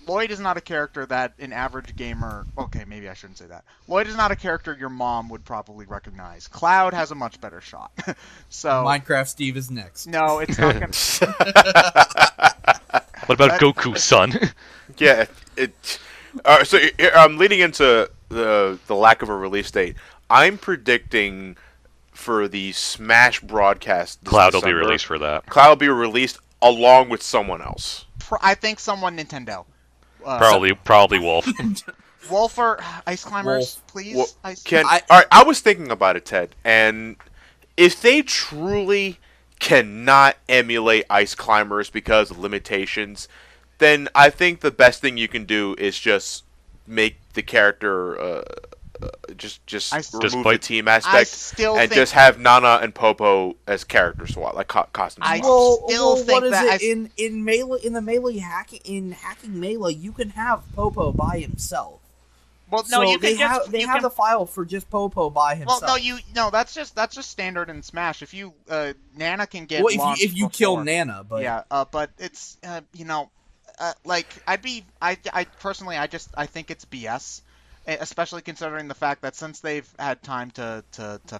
Lloyd is not a character that an average gamer. Okay, maybe I shouldn't say that. Lloyd is not a character your mom would probably recognize. Cloud has a much better shot. So Minecraft Steve is next. no, it's not gonna. What about Goku, son? Yeah, so I'm leading into the lack of a release date. I'm predicting for the Smash broadcast this Cloud will be December, released for that. Cloud will be released along with someone else. I think someone Nintendo. Probably Wolf. Wolf or Ice Climbers, Wolf. please. Well, Ice- all right, I was thinking about it, Ted, and if they truly cannot emulate Ice Climbers because of limitations, then I think the best thing you can do is just make the character just remove the team I aspect still and think just have Nana and Popo as character swap, like costume I swaps. still think what is that it in melee in the melee hacking melee? You can have Popo by himself. well, no, So you they can just have they you have can, the file for just Popo by himself. well, no, that's just standard in Smash. If you Nana can get Well, launched if you kill before. Nana, but Yeah, but it's like I personally I think it's BS, especially considering the fact that since they've had time to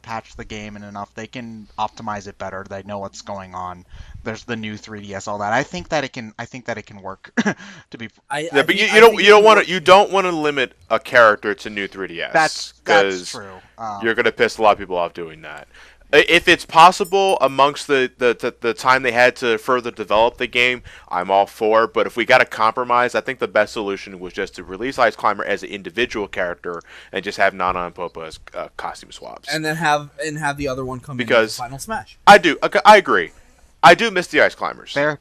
patch the game and enough, they can optimize it better. They know what's going on. There's the new 3DS, all that. I think that it can work. To be Yeah, but you don't want to limit a character to new 3DS. that's 'cause true. You're gonna piss a lot of people off doing that. If it's possible amongst the time they had to further develop the game, I'm all for. But if we got to compromise, I think the best solution was just to release Ice Climber as an individual character and just have Nana and Popo as costume swaps. and then have the other one come Because- in the final Smash. I agree. I do miss the Ice Climbers. Fair.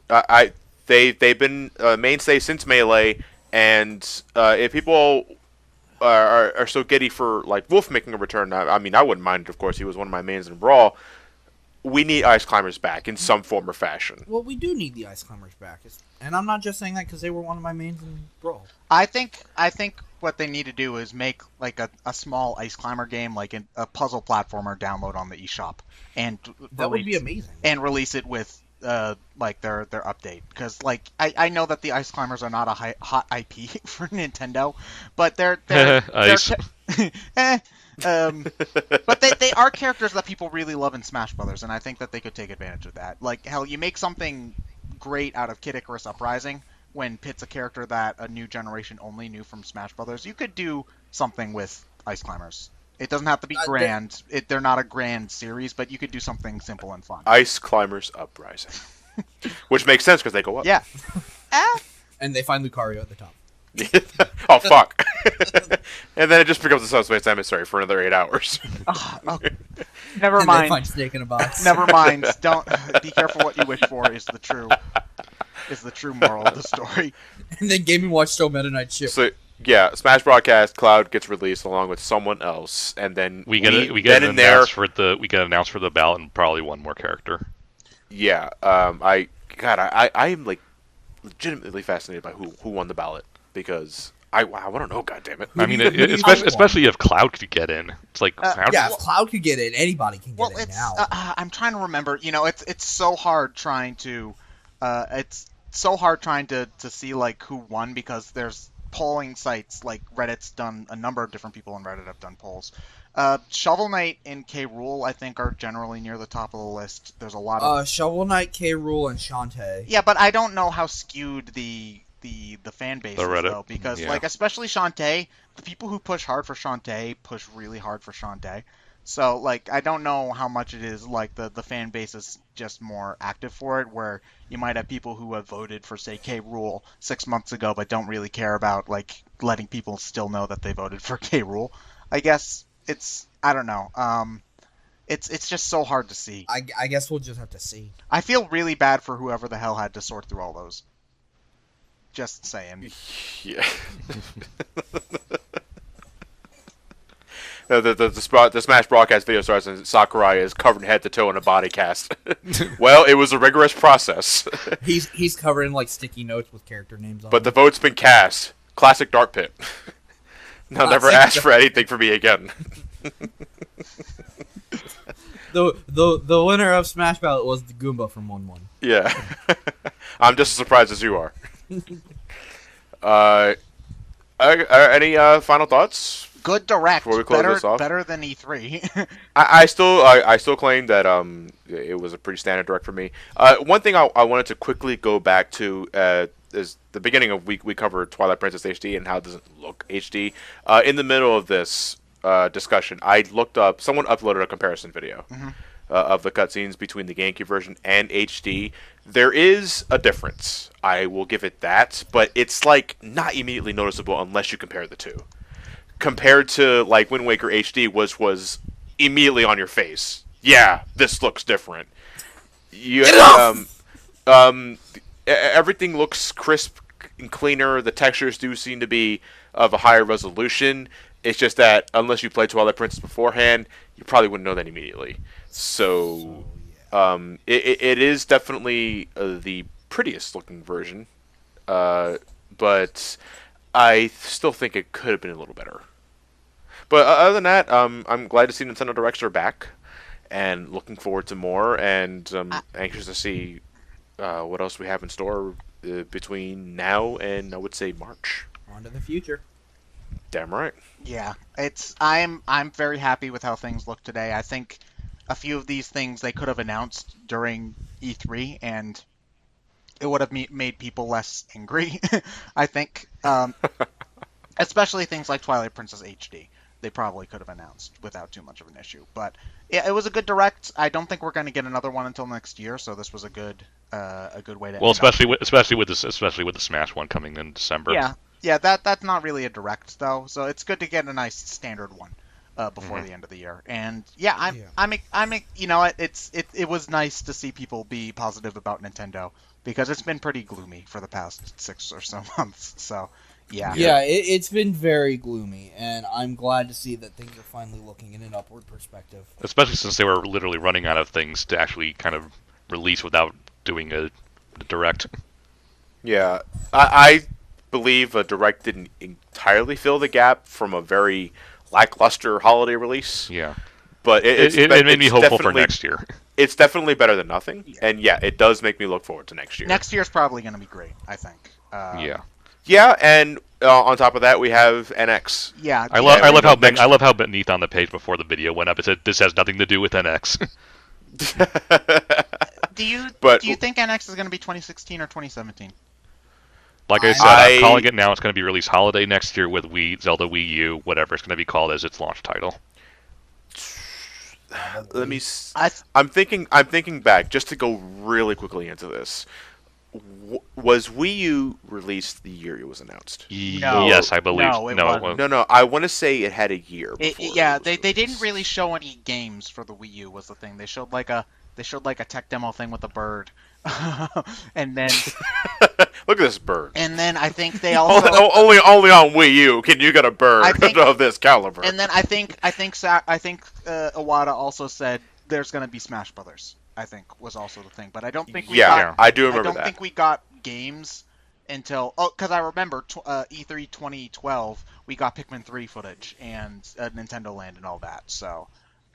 They've been a mainstay since Melee, and if people are so giddy for like Wolf making a return, I mean I wouldn't mind it. Of course, he was one of my mains in Brawl. we need Ice Climbers back in some form or fashion. Well, we do need the Ice Climbers back, and I'm not just saying that because they were one of my mains in Brawl. I think what they need to do is make like a small Ice Climber game, like a puzzle platformer, download on the eShop, and That would be amazing. And release it with like their update, because like I know that the Ice Climbers are not a hot IP for Nintendo, but they're Ice. but they are characters that people really love in Smash Brothers, and I think that they could take advantage of that. Like, hell, you make something great out of Kid Icarus Uprising when Pit's a character that a new generation only knew from Smash Brothers. You could do something with Ice Climbers. It doesn't have to be grand. They're not a grand series, but you could do something simple and fun. Ice Climbers Uprising. Which makes sense because they go up. Yeah. And they find Lucario at the top. Oh, fuck. And then it just becomes a subspace emissary for another 8 hours. Never And mind. they find Snake in a box. Never mind. Don't be careful what you wish for is the true moral of the story. And then Game & Watch still Meta Knight ship. So, yeah, Smash Broadcast Cloud gets released along with someone else, and then we get announced for the ballot and probably one more character. Yeah, I am like legitimately fascinated by who won the ballot, because I want to know, goddammit. I mean, especially if Cloud could get in. It's like Cloud. Yeah, if Cloud could get in, anybody can get in now. I'm trying to remember. You know, it's so hard trying to see like who won, because there's polling sites like Reddit's done. A number of different people on Reddit have done polls. Shovel Knight and K. Rool, I think, are generally near the top of the list. There's a lot of Shovel Knight, K. Rool, and Shantae. Yeah, but I don't know how skewed the fan base is, though, because like especially Shantae, the people who push hard for Shantae push really hard for Shantae. So like I don't know how much it is like the fan base is just more active for it, where you might have people who have voted for, say, K. Rool 6 months ago but don't really care about like letting people still know that they voted for K. Rool. I guess I don't know. It's just so hard to see. I guess we'll just have to see. I feel really bad for whoever the hell had to sort through all those. Just saying. Yeah. The Smash Broadcast video starts and Sakurai is covered head to toe in a body cast. Well, it was a rigorous process. He's covered in like sticky notes with character names on But the them. vote's been cast. Classic Dart Pit. They'll never ask for anything from me again. The winner of Smash Ballot was the Goomba from 1-1. Yeah. I'm just as surprised as you are. Any final thoughts? Good direct. Before we close this off? Better than E3. I still claim that it was a pretty standard direct for me. One thing I wanted to quickly go back to is the beginning of we covered Twilight Princess HD and how it doesn't look HD. In the middle of this discussion, I looked up. Someone uploaded a comparison video of the cutscenes between the GameCube version and HD. There is a difference. I will give it that, but it's like not immediately noticeable unless you compare the two. Compared to like Wind Waker HD, was immediately on your face. Yeah, this looks different. Everything looks crisp and cleaner. The textures do seem to be of a higher resolution. It's just that unless you played Twilight Princess beforehand, you probably wouldn't know that immediately. So it is definitely the prettiest looking version, but I still think it could have been a little better. But other than that, I'm glad to see Nintendo Directs are back, and looking forward to more, and anxious to see what else we have in store between now and, I would say, March. On to the future. Damn right. Yeah, I'm very happy with how things look today. I think a few of these things they could have announced during E3, and it would have made people less angry. I think, especially things like Twilight Princess HD. They probably could have announced without too much of an issue. But yeah, it was a good direct. I don't think we're going to get another one until next year, so this was a good way to. Well, especially with the Smash one coming in December. Yeah, that's not really a direct though, so it's good to get a nice standard one before the end of the year. And yeah, I'm you know what, it was nice to see people be positive about Nintendo, because it's been pretty gloomy for the past 6 or so months. So Yeah. Yeah, it's been very gloomy, and I'm glad to see that things are finally looking in an upward perspective. Especially since they were literally running out of things to actually kind of release without doing a direct. Yeah, I believe a direct didn't entirely fill the gap from a very lackluster holiday release. Yeah. But It made me hopeful for next year. It's definitely better than nothing, and yeah, it does make me look forward to next year. Next year's probably going to be great, I think. Yeah. Yeah, and on top of that, we have NX. Yeah. I love how beneath on the page before the video went up it said this has nothing to do with NX. Do you think NX is going to be 2016 or 2017? Like I said, I'm calling it now. It's going to be released holiday next year with Zelda Wii U, whatever it's going to be called as its launch title. Let me. I'm thinking back just to go really quickly into this. Was Wii U released the year it was announced? No. Yes, I believe. No, it wasn't. No. I want to say it had a year. They didn't really show any games for the Wii U. Was the thing they showed like a tech demo thing with a bird, and then look at this bird. And then I think they also only on Wii U can you get a bird of this caliber. And then I think Iwata also said there's going to be Smash Brothers. I think was also the thing, but I don't think I do remember that. I don't think we got games until because I remember E3 2012 we got Pikmin 3 footage and Nintendo Land and all that. So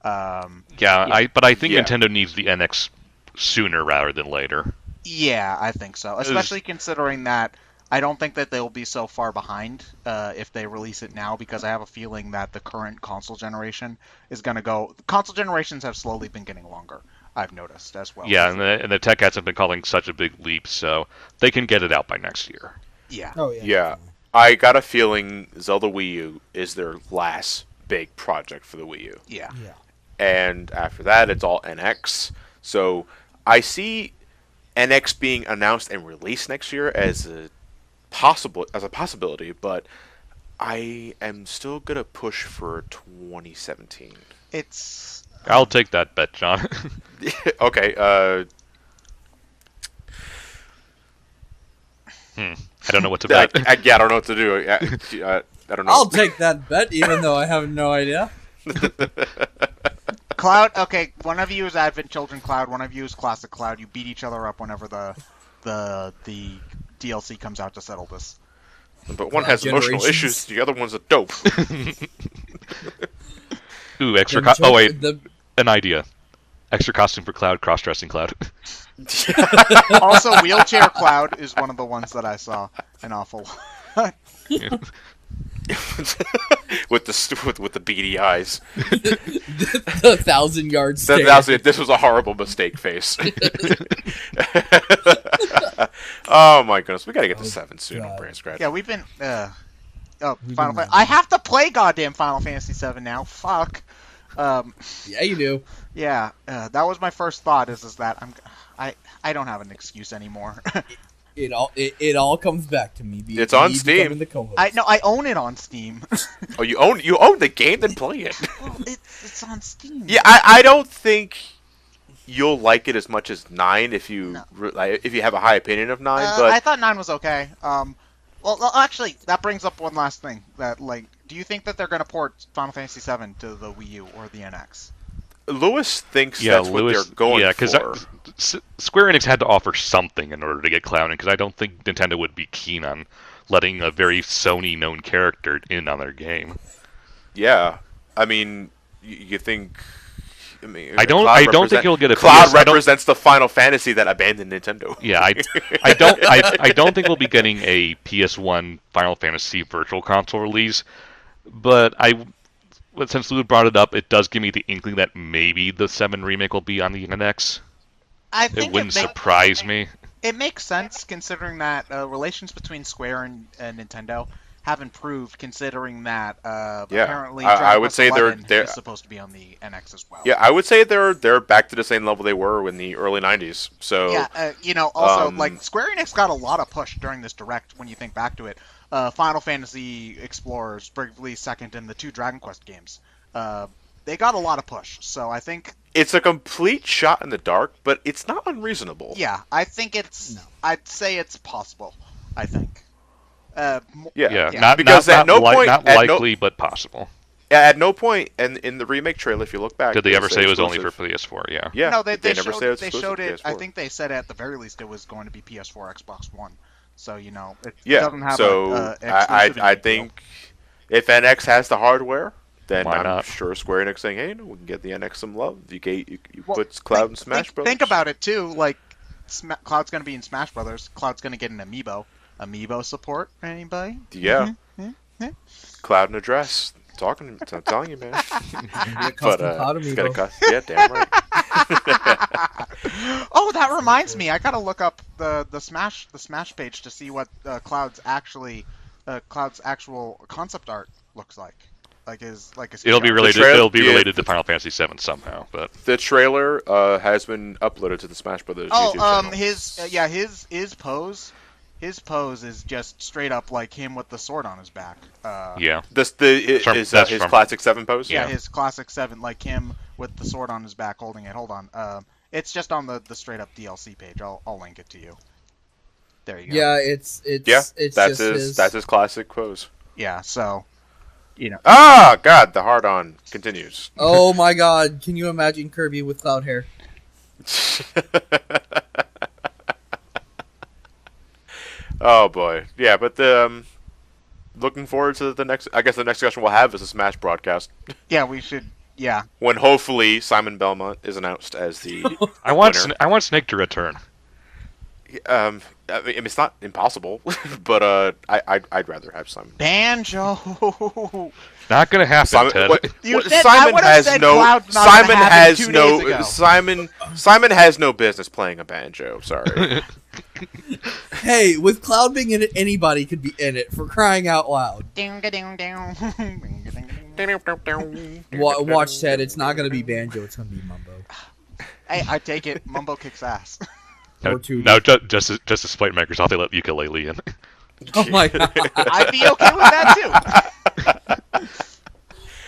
I think Nintendo needs the NX sooner rather than later. Yeah, I think so, especially considering that I don't think that they'll be so far behind if they release it now, because I have a feeling that the current console generation is going to go. Console generations have slowly been getting longer. I've noticed as well. Yeah, and the tech hats have been calling such a big leap, so they can get it out by next year. Yeah. Oh yeah. Yeah, I got a feeling Zelda Wii U is their last big project for the Wii U. Yeah. Yeah. And after that, it's all NX. So I see NX being announced and released next year as a possibility, but I am still gonna push for 2017. I'll take that bet, John. Okay. I don't know what to bet. I don't know what to do. I don't know. I'll take that bet, even though I have no idea. Cloud. Okay, one of you is Advent Children Cloud. One of you is Classic Cloud. You beat each other up whenever the DLC comes out to settle this. But one has emotional issues. The other one's a dope. Ooh, extra. An idea. Extra costume for Cloud, cross-dressing Cloud. Also, Wheelchair Cloud is one of the ones that I saw an awful lot. with the beady eyes. The 1,000-yard stare. This was a horrible mistake face. Oh my goodness, we gotta get to 7 soon on BrainScratch. Yeah, we've been. I have to play goddamn Final Fantasy 7 now. Fuck. Yeah, you do. Yeah, that was my first thought. Is that I don't have an excuse anymore. It all comes back to me. It's on Steam. I own it on Steam. Oh, you own the game? Then play it. Well, it's on Steam. Yeah, I don't think you'll like it as much as 9 if you have a high opinion of 9. But I thought 9 was okay. Well, actually, that brings up one last thing. Do you think that they're going to port Final Fantasy 7 to the Wii U or the NX? Lewis thinks that's what they're going for. Because Square Enix had to offer something in order to get Cloud in, because I don't think Nintendo would be keen on letting a very Sony-known character in on their game. Yeah, I mean, you think... I don't think you'll get a Cloud represents the Final Fantasy that abandoned Nintendo. Yeah, I don't think we'll be getting a PS1 Final Fantasy Virtual Console release, but since Lou brought it up, it does give me the inkling that maybe the 7 remake will be on the NX. It wouldn't surprise me. It makes sense considering that relations between Square and Nintendo have improved, considering that apparently I would say they're supposed to be on the NX as well. Yeah, I would say they're back to the same level they were in the early 90s. So yeah, also Square Enix got a lot of push during this direct when you think back to it. Final Fantasy Explorers, Bravely Second, and the 2 Dragon Quest games. They got a lot of push, so I think it's a complete shot in the dark, but it's not unreasonable. Yeah, I think I'd say it's possible. I think. Yeah. Not Because not, at no not, point, not at likely, but possible. at no point in the remake trailer, if you look back, Did they ever say it was only exclusive. for PS4? Yeah. Yeah. No, they never showed, said it was they exclusive showed to it. I PS4. think they said at the very least it was going to be PS4, Xbox One. So it Yeah. doesn't have So exclusivity I deal. think if NX has the hardware, then Why I'm not? sure Square Enix saying, hey, we can get the NX some love. You Well, put Cloud in Smash Bros. Think about it too. Like Cloud's going to be in Smash Brothers. Cloud's going to get an amiibo. Amiibo support? Anybody? Yeah. Mm-hmm. Cloud in a dress. I'm telling you, man. Be a custom Cloud it's got a amiibo. yeah, damn right. Oh, that reminds me. I gotta look up the Smash page to see what Cloud's actual concept art looks like. It'll be related. trail- It'll be yeah. related to Final Fantasy VII somehow. But The trailer has been uploaded to the Smash Brothers YouTube channel. His pose is just straight up like him with the sword on his back. yeah, His That's from- classic 7 pose? Yeah, Yeah. his classic 7, like him with the sword on his back holding it. Hold on. It's just on the straight up DLC page. I'll link it to you. There you go. Yeah, it's that's just his classic pose. Yeah, so Ah, God, the hard-on continues. Oh my God! Can you imagine Kirby with cloud hair? Oh boy, yeah, but looking forward to the next. I guess the next discussion we'll have is a Smash broadcast yeah, we should. Yeah, when hopefully Simon Belmont is announced as the. I want winner. I want Snake to return. I mean, it's not impossible, but I'd rather have Simon. Banjo. Not gonna happen, Simon, Ted. You what- said- I Simon would've has said no. Cloud's not Simon gonna happen has 2 no. days ago. Simon has no business playing a banjo. Sorry. Hey, with Cloud being in it, anybody could be in it. For crying out loud! Watch Ted. It's not gonna be Banjo. It's gonna be Mumbo. Hey, I take it. Mumbo kicks ass. No, Or two. no, just to spite Microsoft, they let ukulele in. Oh my God! I'd be okay with that too.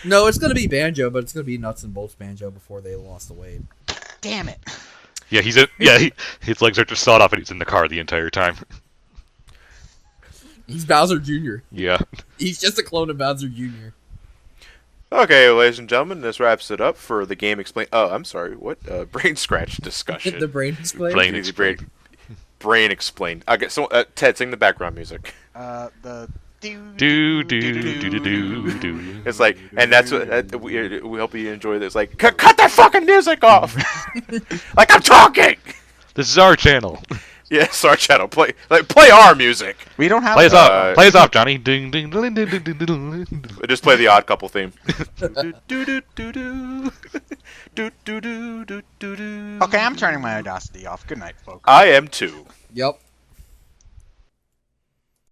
No, it's gonna be Banjo, but it's gonna be nuts and bolts Banjo before they lost the weight. Damn it. Yeah, he's in. Yeah, his legs are just sawed off, and he's in the car the entire time. He's Bowser Jr. Yeah. He's just a clone of Bowser Jr. Okay, ladies and gentlemen, this wraps it up for the game explain. Oh, I'm sorry. What brain scratch discussion? The brain display. Brain Easy explained. brain explained. Okay, so Ted, sing the background music. The Do do. It's like, and that's what we hope you enjoy this. Like, cut that fucking music off. Like I'm talking. This is our channel. Yes, our channel. Play our music. We don't have. Play us off. Play us off, Johnny. Ding ding ding ding ding ding ding. Just play the Odd Couple theme. Okay, I'm turning my Audacity off. Good night, folks. I am too. Yep.